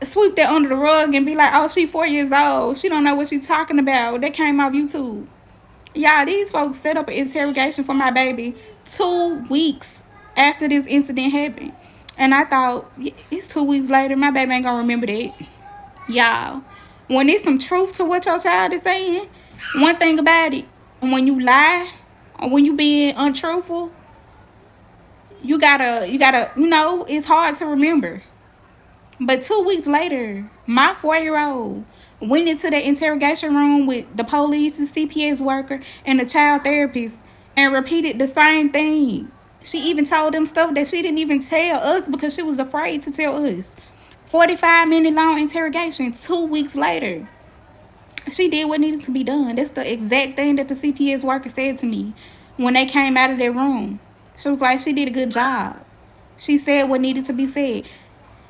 sweep that under the rug and be like, "Oh, she 4 years old. She don't know what she's talking about. That came off YouTube." Y'all, these folks set up an interrogation for my baby 2 weeks after this incident happened. And I thought, it's 2 weeks later, my baby ain't gonna remember that. Y'all, when there's some truth to what your child is saying, one thing about it, when you lie or when you being untruthful, you gotta, it's hard to remember. But 2 weeks later, my 4-year-old went into the interrogation room with the police and CPS worker and the child therapist and repeated the same thing. She even told them stuff that she didn't even tell us because she was afraid to tell us. 45-minute long interrogation 2 weeks later. She did what needed to be done. That's the exact thing that the CPS worker said to me when they came out of their room. She was like, she did a good job. She said what needed to be said.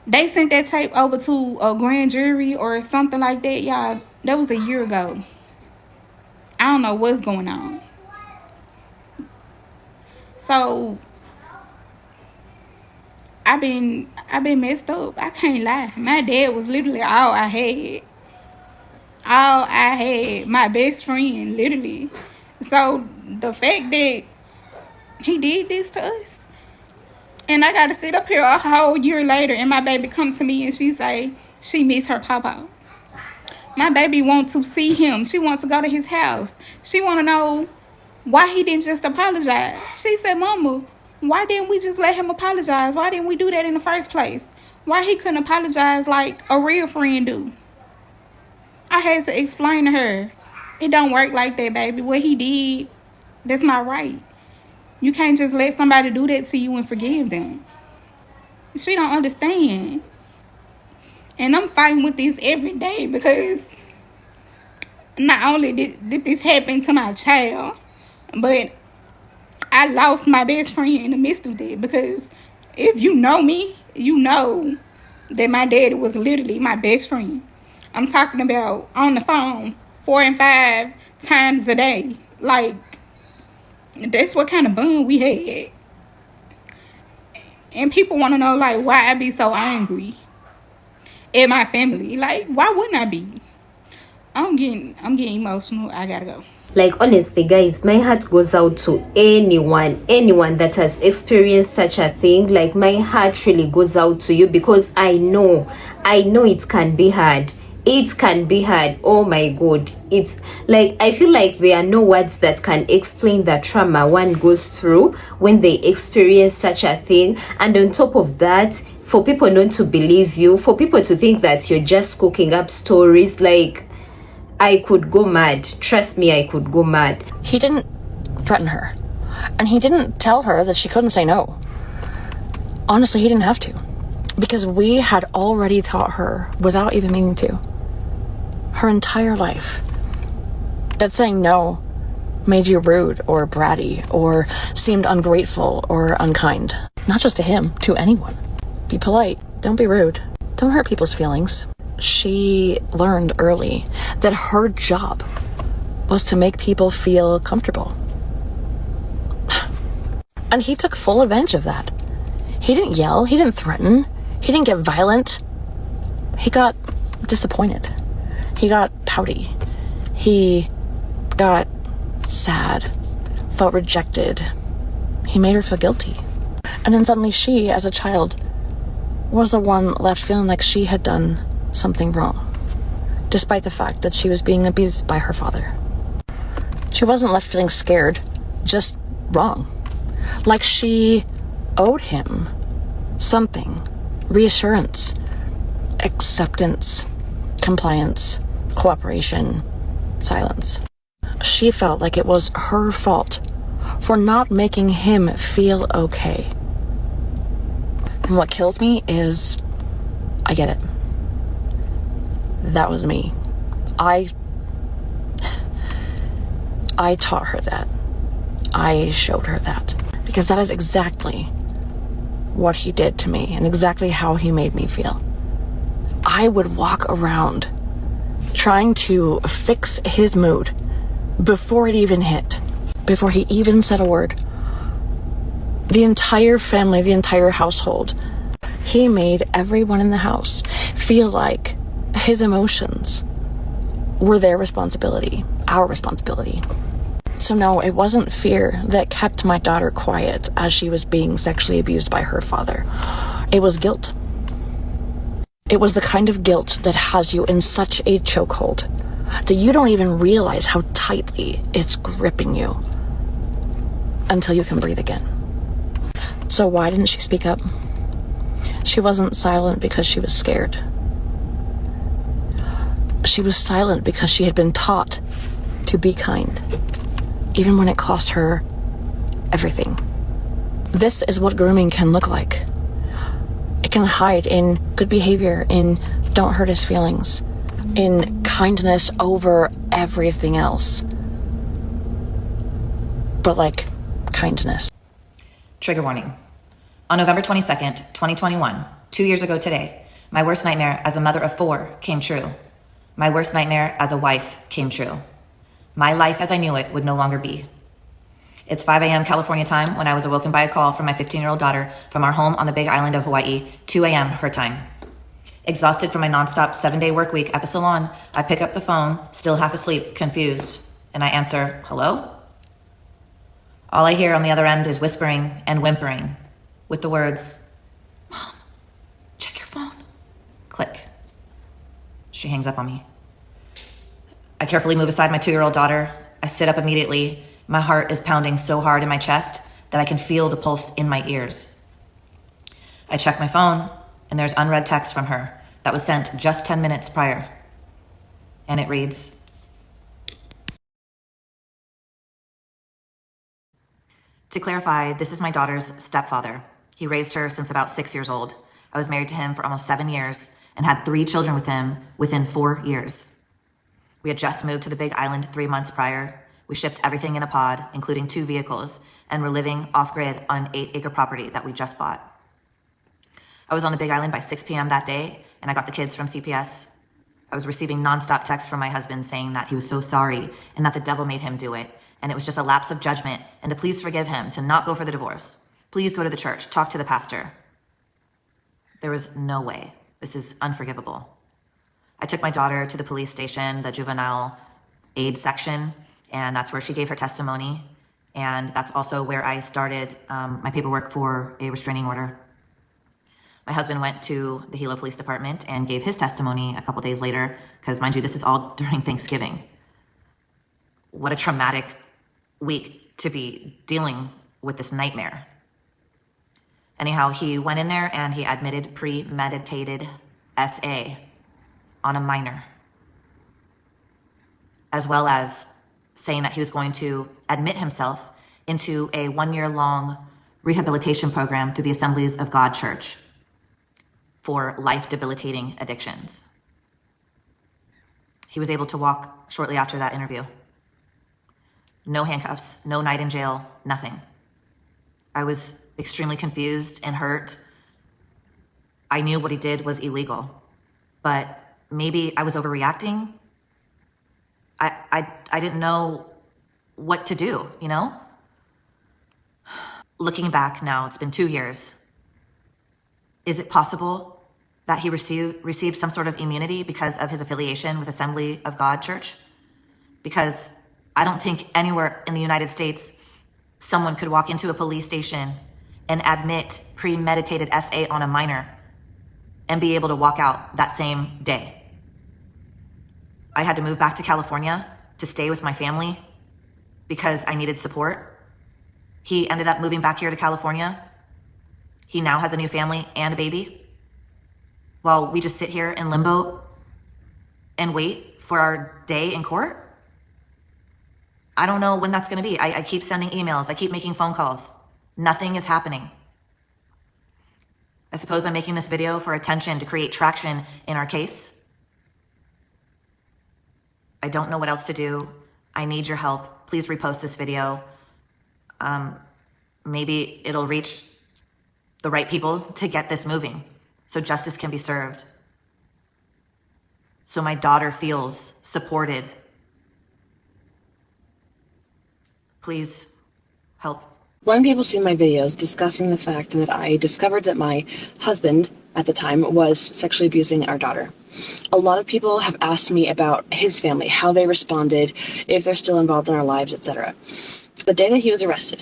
They sent that tape over to a grand jury or something like that, y'all. That was a year ago. I don't know what's going on. So I've been messed up. I can't lie. My dad was literally all I had. All I had. My best friend, literally. So the fact that he did this to us, and I got to sit up here a whole year later and my baby come to me and she say she miss her papa. My baby want to see him. She wants to go to his house. She want to know why he didn't just apologize. She said, "Mama, why didn't we just let him apologize? Why didn't we do that in the first place? Why he couldn't apologize like a real friend do?" I had to explain to her, it don't work like that, baby. What he did, that's not right. You can't just let somebody do that to you and forgive them. She don't understand. And I'm fighting with this every day because not only did this happen to my child, but I lost my best friend in the midst of that. Because if you know me, you know that my daddy was literally my best friend. I'm talking about on the phone 4 and 5 times a day. Like, that's what kind of bond we had. And people want to know, like, why I be so angry. in my family. Like, why wouldn't I be? I'm getting emotional. I gotta go. Like, honestly, guys, my heart goes out to anyone that has experienced such a thing. Like, my heart really goes out to you, because I know it can be hard. It can be hard. Oh my god, it's like, I feel like there are no words that can explain the trauma one goes through when they experience such a thing. And on top of that, for people not to believe you, for people to think that you're just cooking up stories, like, I could go mad. Trust me, I could go mad. He didn't threaten her, and he didn't tell her that she couldn't say no. Honestly, he didn't have to, because we had already taught her, without even meaning to, her entire life, that saying no made you rude or bratty or seemed ungrateful or unkind. Not just to him, to anyone. Be polite, don't be rude, don't hurt people's feelings. She learned early that her job was to make people feel comfortable. And he took full advantage of that. He didn't yell, he didn't threaten, he didn't get violent. He got disappointed. He got pouty. He got sad, felt rejected. He made her feel guilty. And then suddenly she, as a child, was the one left feeling like she had done something wrong, despite the fact that she was being abused by her father. She wasn't left feeling scared, just wrong. Like she owed him something. Reassurance, acceptance, compliance, cooperation, silence. She felt like it was her fault for not making him feel okay. And what kills me is, I get it. That was me. I taught her that. I showed her that. Because that is exactly what he did to me and exactly how he made me feel. I would walk around trying to fix his mood before it even hit, before he even said a word. The entire family, the entire household, he made everyone in the house feel like his emotions were their responsibility, our responsibility. So no, it wasn't fear that kept my daughter quiet as she was being sexually abused by her father. It was guilt. It was the kind of guilt that has you in such a chokehold that you don't even realize how tightly it's gripping you until you can breathe again. So why didn't she speak up? She wasn't silent because she was scared. She was silent because she had been taught to be kind, even when it cost her everything. This is what grooming can look like. It can hide in good behavior, in don't hurt his feelings, in kindness over everything else. But like, kindness. Trigger warning. On November 22nd, 2021, 2 years ago today, my worst nightmare as a mother of 4 came true. My worst nightmare as a wife came true. My life as I knew it would no longer be. It's 5 a.m. California time when I was awoken by a call from my 15-year-old daughter from our home on the big island of Hawaii, 2 a.m. her time. Exhausted from my nonstop 7-day work week at the salon, I pick up the phone, still half asleep, confused, and I answer, hello? All I hear on the other end is whispering and whimpering with the words, Mom, check your phone. Click. She hangs up on me. I carefully move aside my 2-year-old daughter. I sit up immediately. My heart is pounding so hard in my chest that I can feel the pulse in my ears. I check my phone, and there's unread text from her that was sent just 10 minutes prior. And it reads, to clarify, this is my daughter's stepfather. He raised her since about 6 years old. I was married to him for almost 7 years and had 3 children with him within 4 years. We had just moved to the big island 3 months prior. We shipped everything in a pod, including 2 vehicles, and were living off-grid on an 8-acre property that we just bought. I was on the big island by 6 p.m. that day, and I got the kids from CPS. I was receiving nonstop texts from my husband saying that he was so sorry and that the devil made him do it, and it was just a lapse of judgment, and to please forgive him, to not go for the divorce. Please go to the church, talk to the pastor. There was no way This is unforgivable. I took my daughter to the police station, the juvenile aid section, and that's where she gave her testimony. And that's also where I started my paperwork for a restraining order. My husband went to the Hilo Police Department and gave his testimony a couple days later, because mind you, this is all during Thanksgiving. What a traumatic week to be dealing with this nightmare. Anyhow, he went in there and he admitted premeditated SA on a minor, as well as saying that he was going to admit himself into a 1-year-long rehabilitation program through the Assemblies of God Church for life-debilitating addictions. He was able to walk shortly after that interview. No handcuffs, no night in jail, nothing. I was extremely confused and hurt. I knew what he did was illegal, but maybe I was overreacting. I didn't know what to do, you know? Looking back now, it's been 2 years. Is it possible that he received some sort of immunity because of his affiliation with Assembly of God Church? Because I don't think anywhere in the United States someone could walk into a police station and admit premeditated SA on a minor and be able to walk out that same day. I had to move back to California to stay with my family because I needed support. He ended up moving back here to California. He now has a new family and a baby, while we just sit here in limbo and wait for our day in court. I don't know when that's going to be. I keep sending emails. I keep making phone calls. Nothing is happening. I suppose I'm making this video for attention, to create traction in our case. I don't know what else to do. I need your help. Please repost this video. Maybe it'll reach the right people to get this moving so justice can be served. So my daughter feels supported. Please help. When people see my videos discussing the fact that I discovered that my husband at the time was sexually abusing our daughter, a lot of people have asked me about his family, how they responded, if they're still involved in our lives, etc. The day that he was arrested,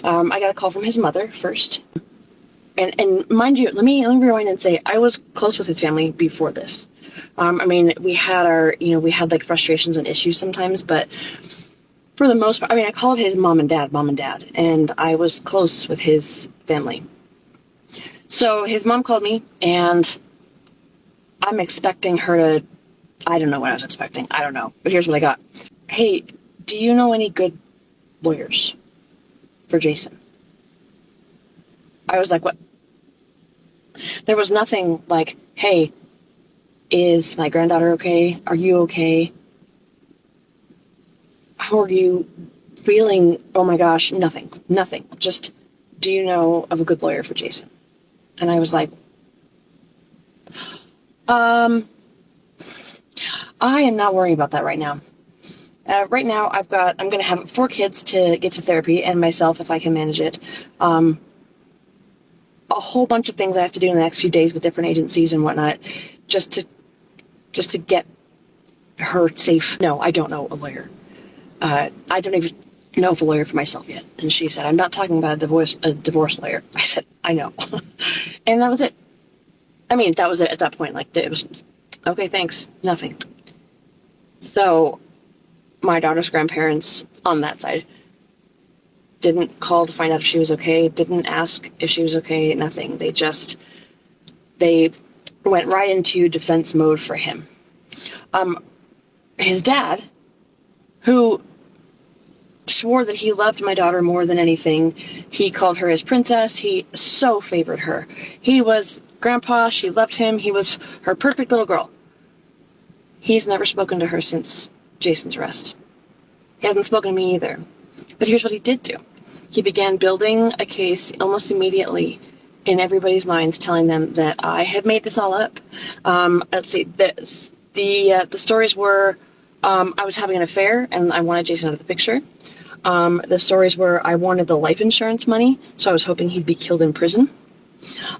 I got a call from his mother first. And mind you, let me rewind and say I was close with his family before this. I mean, we had like frustrations and issues sometimes, but for the most part, I mean, I called his mom and dad, and I was close with his family. So his mom called me, and I'm expecting her to, I don't know what I was expecting. I don't know. But here's what I got. Hey, do you know any good lawyers for Jason? I was like, what? There was nothing like, hey, is my granddaughter okay? Are you okay? How are you feeling? Oh my gosh, nothing. Just, do you know of a good lawyer for Jason? And I was like, I am not worrying about that right now. Right now, I'm going to have 4 kids to get to therapy, and myself if I can manage it. A whole bunch of things I have to do in the next few days with different agencies and whatnot, just to get her safe. No, I don't know a lawyer. I don't even know of a lawyer for myself yet. And she said, I'm not talking about a divorce lawyer. I said, I know. And that was it. I mean, that was it at that point. Like, it was, okay, thanks, nothing. So my daughter's grandparents on that side didn't call to find out if she was okay, didn't ask if she was okay, nothing. They went right into defense mode for him. His dad, who swore that he loved my daughter more than anything, he called her his princess, he so favored her. He was grandpa, she loved him, he was her perfect little girl. He's never spoken to her since Jason's arrest. He hasn't spoken to me either. But here's what he did do. He began building a case almost immediately in everybody's minds, telling them that I had made this all up. Let's see, the stories were, I was having an affair and I wanted Jason out of the picture. The stories were, I wanted the life insurance money, so I was hoping he'd be killed in prison.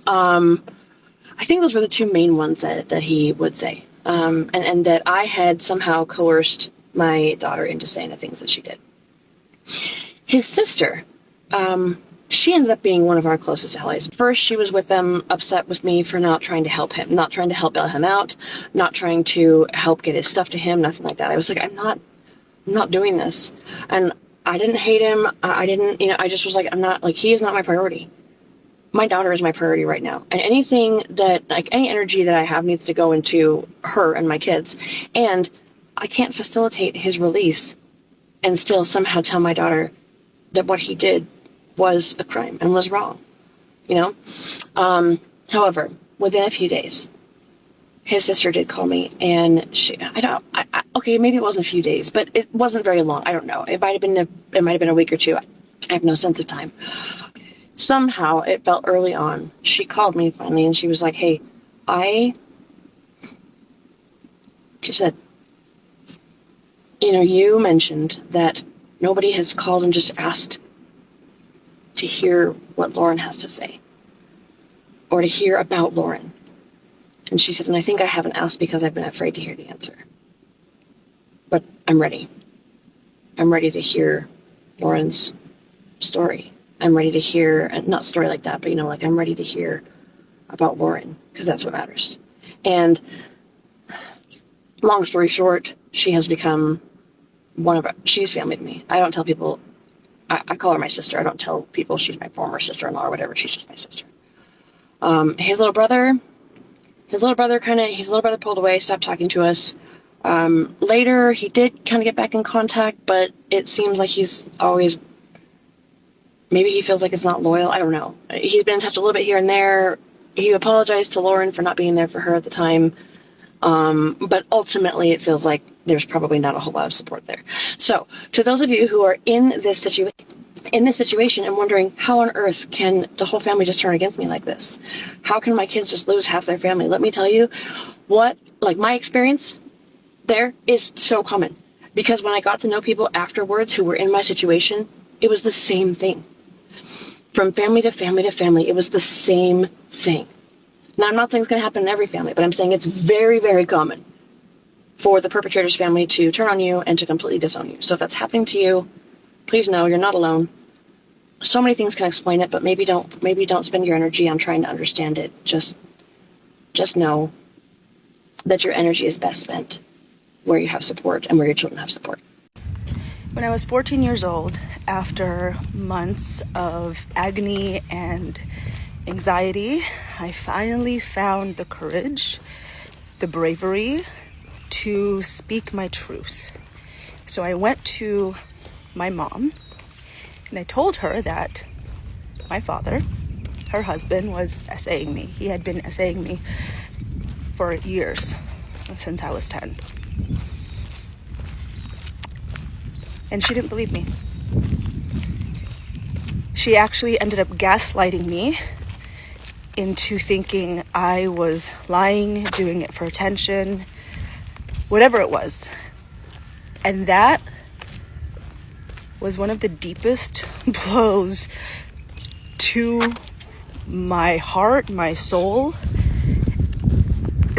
I I think those were the two main ones that he would say. And that I had somehow coerced my daughter into saying the things that she did. His sister, she ended up being one of our closest allies. First, she was with them, upset with me for not trying to help him, not trying to help bail him out, not trying to help get his stuff to him, nothing like that. I was like, I'm not doing this. And I didn't hate him. I didn't, I just was like, he is not my priority. My daughter is my priority right now. And anything that, any energy that I have needs to go into her and my kids. And I can't facilitate his release and still somehow tell my daughter that what he did was a crime and was wrong, However, within a few days, his sister did call me, and okay, maybe it wasn't a few days, but it wasn't very long. I don't know. It might have been a week or two. I have no sense of time. Somehow, it felt early on. She called me finally, and she was like, hey, she said, you mentioned that nobody has called and just asked to hear what Lauren has to say, or to hear about Lauren. And she said, and I think I haven't asked because I've been afraid to hear the answer. But I'm ready. I'm ready to hear Lauren's story. I'm ready to hear, not story like that, but I'm ready to hear about Lauren, because that's what matters. And long story short, she has become she's family to me. I don't tell people, I call her my sister. I don't tell people she's my former sister-in-law or whatever. She's just my sister. His little brother pulled away, stopped talking to us. Later, he did kind of get back in contact, but it seems like he's always, maybe he feels like it's not loyal. I don't know. He's been in touch a little bit here and there. He apologized to Lauren for not being there for her at the time. But ultimately, it feels like there's probably not a whole lot of support there. So, to those of you who are in this situation and wondering, how on earth can the whole family just turn against me like this? How can my kids just lose half their family? Let me tell you, my experience there is so common. Because when I got to know people afterwards who were in my situation, it was the same thing. From family to family to family, it was the same thing. Now, I'm not saying it's going to happen in every family, but I'm saying it's very, very common for the perpetrator's family to turn on you and to completely disown you. So if that's happening to you, please know you're not alone. So many things can explain it, but maybe don't spend your energy on trying to understand it. Just know that your energy is best spent where you have support and where your children have support. When I was 14 years old, after months of agony and anxiety, I finally found the courage, the bravery to speak my truth. So I went to my mom and I told her that my father, her husband, was essaying me. He had been essaying me for years, since I was 10. And she didn't believe me. She actually ended up gaslighting me into thinking I was lying, doing it for attention, whatever it was. And that was one of the deepest blows to my heart, my soul,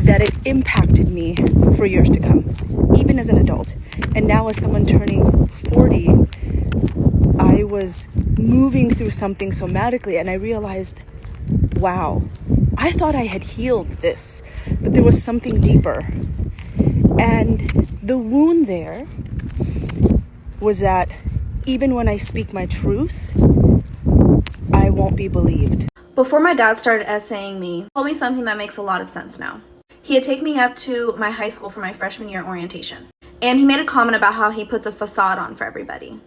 that it impacted me for years to come, even as an adult. And now as someone turning 40, I was moving through something somatically and I realized, wow, I thought I had healed this, but there was something deeper. And the wound there was that even when I speak my truth, I won't be believed. Before my dad started essaying me, he told me something that makes a lot of sense now. He had taken me up to my high school for my freshman year orientation, and he made a comment about how he puts a facade on for everybody.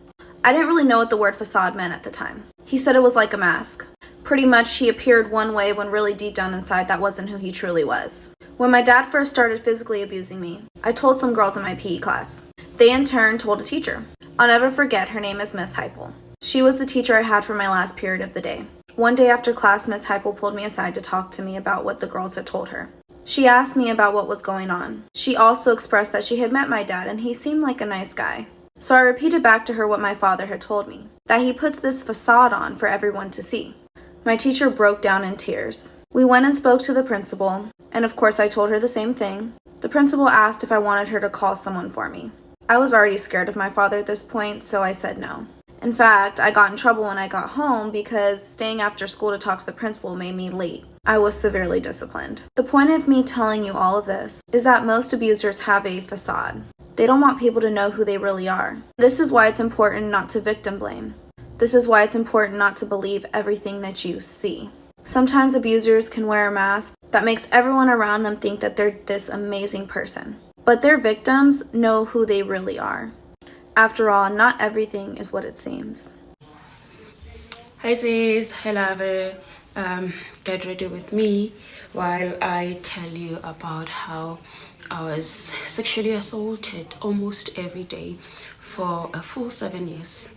I didn't really know what the word facade meant at the time. He said it was like a mask. Pretty much he appeared one way when really deep down inside that wasn't who he truly was. When my dad first started physically abusing me, I told some girls in my PE class. They in turn told a teacher. I'll never forget, her name is Miss Heipel. She was the teacher I had for my last period of the day. One day after class, Miss Heipel pulled me aside to talk to me about what the girls had told her. She asked me about what was going on. She also expressed that she had met my dad and he seemed like a nice guy. So I repeated back to her what my father had told me, that he puts this facade on for everyone to see. My teacher broke down in tears. We went and spoke to the principal, and of course I told her the same thing. The principal asked if I wanted her to call someone for me. I was already scared of my father at this point, so I said no. In fact, I got in trouble when I got home because staying after school to talk to the principal made me late. I was severely disciplined. The point of me telling you all of this is that most abusers have a facade. They don't want people to know who they really are. This is why it's important not to victim blame. This is why it's important not to believe everything that you see. Sometimes abusers can wear a mask that makes everyone around them think that they're this amazing person. But their victims know who they really are. After all, not everything is what it seems. Hi sis, hi lover. Get ready with me while I tell you about how I was sexually assaulted almost every day for a full 7 years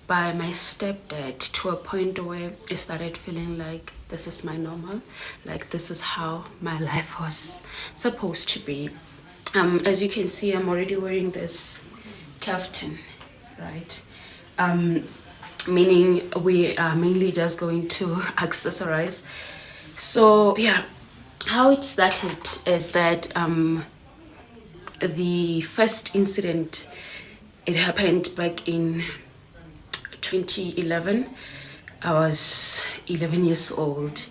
by my stepdad, to a point where I started feeling like this is my normal, like this is how my life was supposed to be. As you can see, I'm already wearing this kaftan, right? Meaning we are mainly just going to accessorize. So yeah, how it started is that the first incident, it happened back in 2011. I was 11 years old,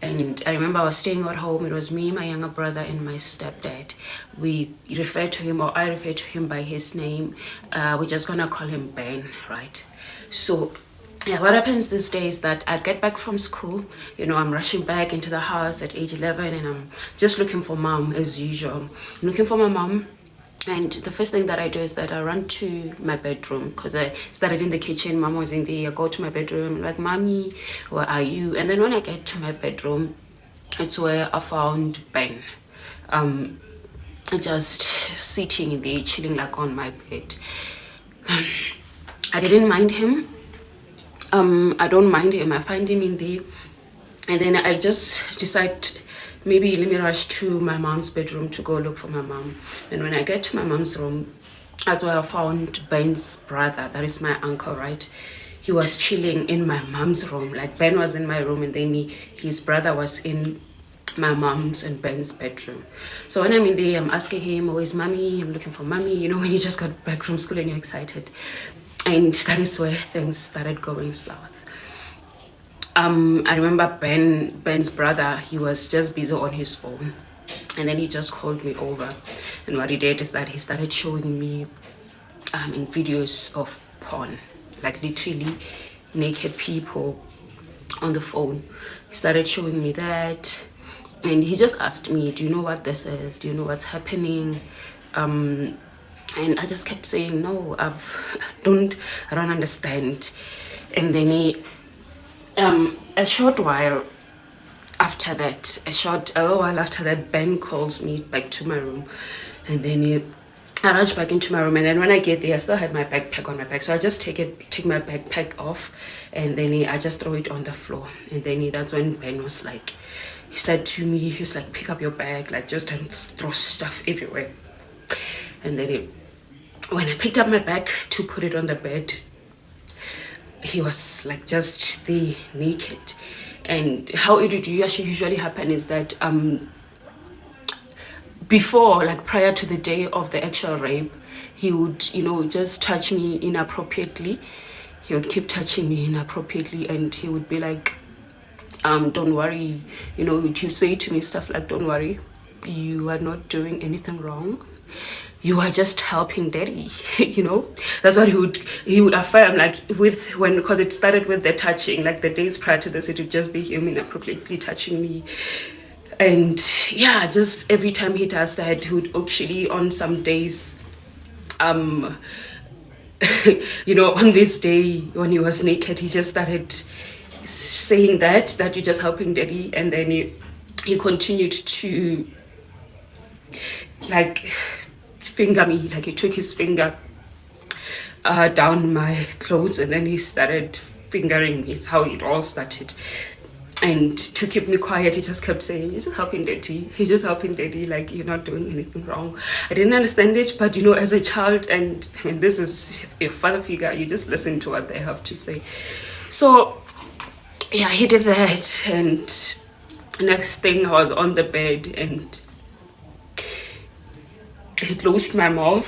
and I remember I was staying at home. It was me, my younger brother, and my stepdad. We refer to him, or I refer to him by his name. We're just gonna call him Ben, right? So yeah, what happens these days is that I get back from school, I'm rushing back into the house at age 11, and I'm just looking for mom as usual. I'm looking for my mom. And the first thing that I do is that I run to my bedroom, because I started in the kitchen. Mom was in there. I go to my bedroom, like, Mommy, where are you? And then when I get to my bedroom, it's where I found Ben, just sitting in there, chilling like on my bed. I didn't mind him. I don't mind him. I find him in there. And then I just decide, maybe let me rush to my mom's bedroom to go look for my mom. And when I get to my mom's room, that's where I found Ben's brother. That is my uncle, right? He was chilling in my mom's room. Like, Ben was in my room, and then his brother was in my mom's and Ben's bedroom. So when I'm in there, I'm asking him, oh, is mommy? I'm looking for mommy. When you just got back from school and you're excited. And that is where things started going south. I remember Ben's brother, he was just busy on his phone, and then he just called me over, and what he did is that he started showing me in videos of porn, like literally naked people on the phone. He started showing me that, and he just asked me, do you know what this is? Do you know what's happening? And I just kept saying, no, I don't understand. And then a little while after that, Ben calls me back to my room, and then I rush back into my room. And then when I get there, I still had my backpack on my back, so I just take my backpack off, and then I just throw it on the floor. And then that's when Ben was like, he said to me, he was like, pick up your bag, like, just don't throw stuff everywhere. And then when I picked up my bag to put it on the bed, he was like just there naked. And how it would usually happen is that before, like prior to the day of the actual rape, he would, just touch me inappropriately. He would keep touching me inappropriately, and he would be like, don't worry, you say to me stuff like, don't worry, you are not doing anything wrong. You are just helping daddy, That's what he would affirm, like, because it started with the touching, like the days prior to this, it would just be him inappropriately touching me. And yeah, just every time he does that, he would actually, on some days, on this day when he was naked, he just started saying that you're just helping daddy. And then he continued to, like, finger me, like he took his finger down my clothes, and then he started fingering me. It's how it all started. And to keep me quiet, he just kept saying, you're just helping daddy, like, you're not doing anything wrong. I didn't understand it, but as a child, and I mean, this is your father figure, you just listen to what they have to say. So yeah, he did that, and Next thing, I was on the bed and he closed my mouth.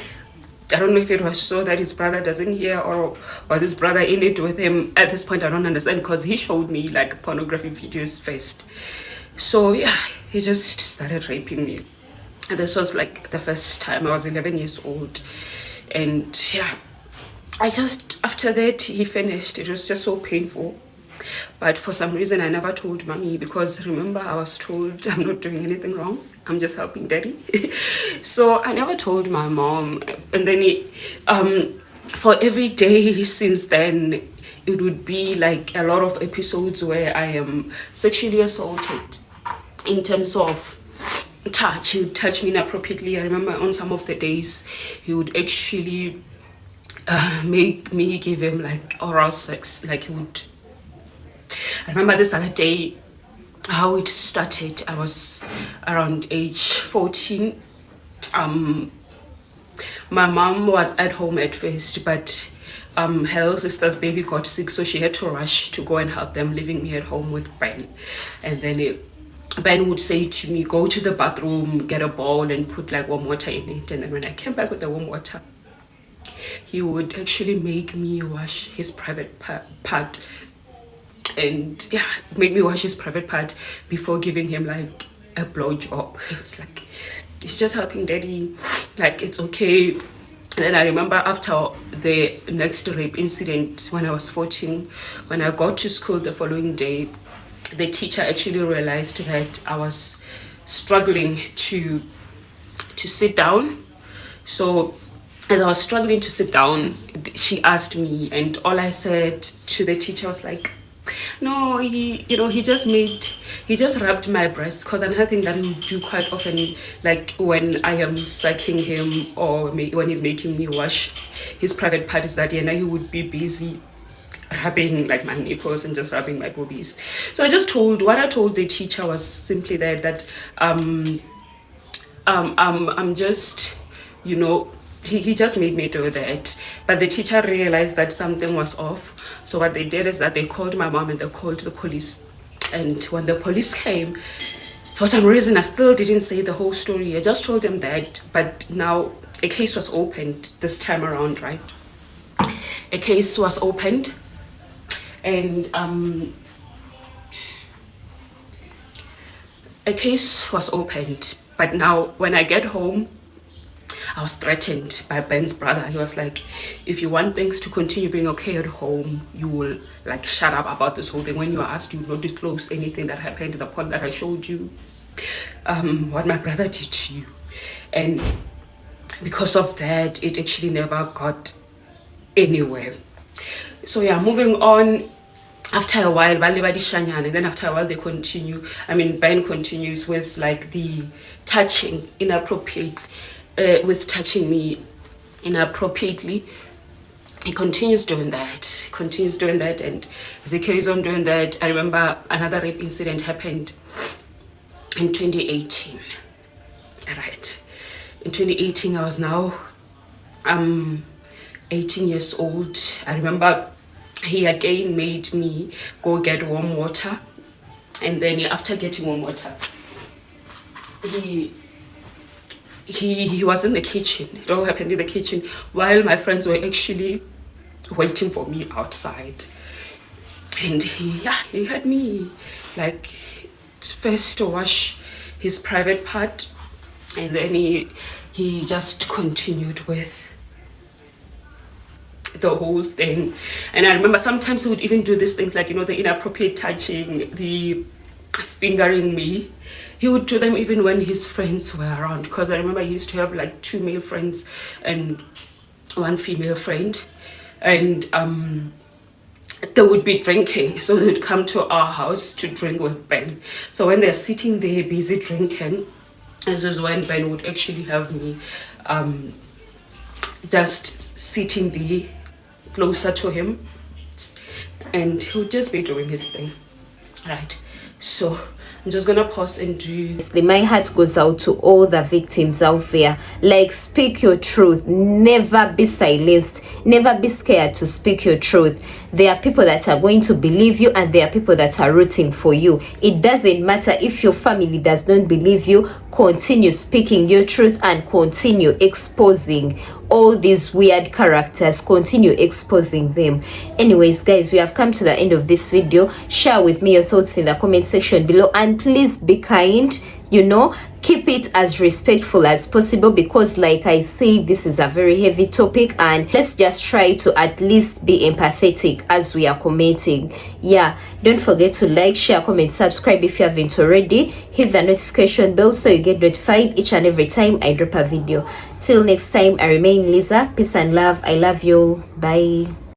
I don't know if it was so that his brother doesn't hear or was his brother in it with him. At this point, I don't understand because he showed me like pornography videos first. So yeah, he just started raping me. And this was like the first time. I was 11 years old. And yeah, after that, he finished. It was just so painful. But for some reason, I never told mommy because remember, I was told I'm not doing anything wrong. I'm just helping daddy. So I never told my mom. And then for every day since then, it would be like a lot of episodes where I am sexually assaulted in terms of touch. He would touch me inappropriately. I remember on some of the days, he would actually make me give him like oral sex. Like he would. I remember this other day how it started. I was around age 14. My mom was at home at first, but her little sister's baby got sick, so she had to rush to go and help them, leaving me at home with Ben. And then Ben would say to me, go to the bathroom, get a bowl and put like warm water in it. And then when I came back with the warm water, he would actually make me wash his private part. And yeah, make me wash his private part before giving him like a blowjob. It was like, he's just helping daddy, like it's okay. And then I remember after the next rape incident when I was 14, when I got to school the following day, the teacher actually realized that I was struggling to sit down. So as I was struggling to sit down, she asked me, and all I said to the teacher was like, no, he just rubbed my breast, because another thing that he would do quite often, like when I am sucking him or when he's making me wash his private part, is that he would be busy rubbing like my nipples and just rubbing my boobies. So what I told the teacher was simply that I'm just, he just made me do that. But the teacher realized that something was off. So what they did is that they called my mom and they called the police. And when the police came, for some reason, I still didn't say the whole story. I just told them that. But now a case was opened this time around, right? A case was opened. And a case was opened. But now when I get home, I was threatened by Ben's brother. He was like, if you want things to continue being okay at home, you will like shut up about this whole thing. When you are asked, you will not disclose anything that happened in the point that I showed you, what my brother did to you. And because of that, it actually never got anywhere. So yeah, moving on. After a while, and then after a while they continue. Ben continues with like the touching inappropriate, with touching me inappropriately. He continues doing that, and as he carries on doing that, I remember another rape incident happened in 2018. Right, in 2018, I was now 18 years old. I remember he again made me go get warm water, and then after getting warm water, he was in the kitchen. It all happened in the kitchen while my friends were actually waiting for me outside. And he had me like first to wash his private part, and then he just continued with the whole thing. And I remember sometimes he would even do these things like, the inappropriate touching, the fingering me. He would do them even when his friends were around, because I remember he used to have like 2 male friends and 1 female friend, and they would be drinking, so they would come to our house to drink with Ben. So when they're sitting there busy drinking, this is when Ben would actually have me just sitting there closer to him, and he would just be doing his thing, right? So I'm just gonna pause and do. My heart goes out to all the victims out there. Like, speak your truth, never be silenced. Never be scared to speak your truth. There are people that are going to believe you, and there are people that are rooting for you. It doesn't matter if your family does not believe you. Continue speaking your truth and continue exposing all these weird characters. Continue exposing them. Anyways, guys, we have come to the end of this video. Share with me your thoughts in the comment section below, and please be kind, you know, keep it as respectful as possible, because like I say, this is a very heavy topic, and let's just try to at least be empathetic as we are commenting. Yeah, don't forget to like, share, comment, subscribe if you haven't already. Hit the notification bell so you get notified each and every time I drop a video. Till next time, I remain Lisa. Peace and love. I love you all. Bye.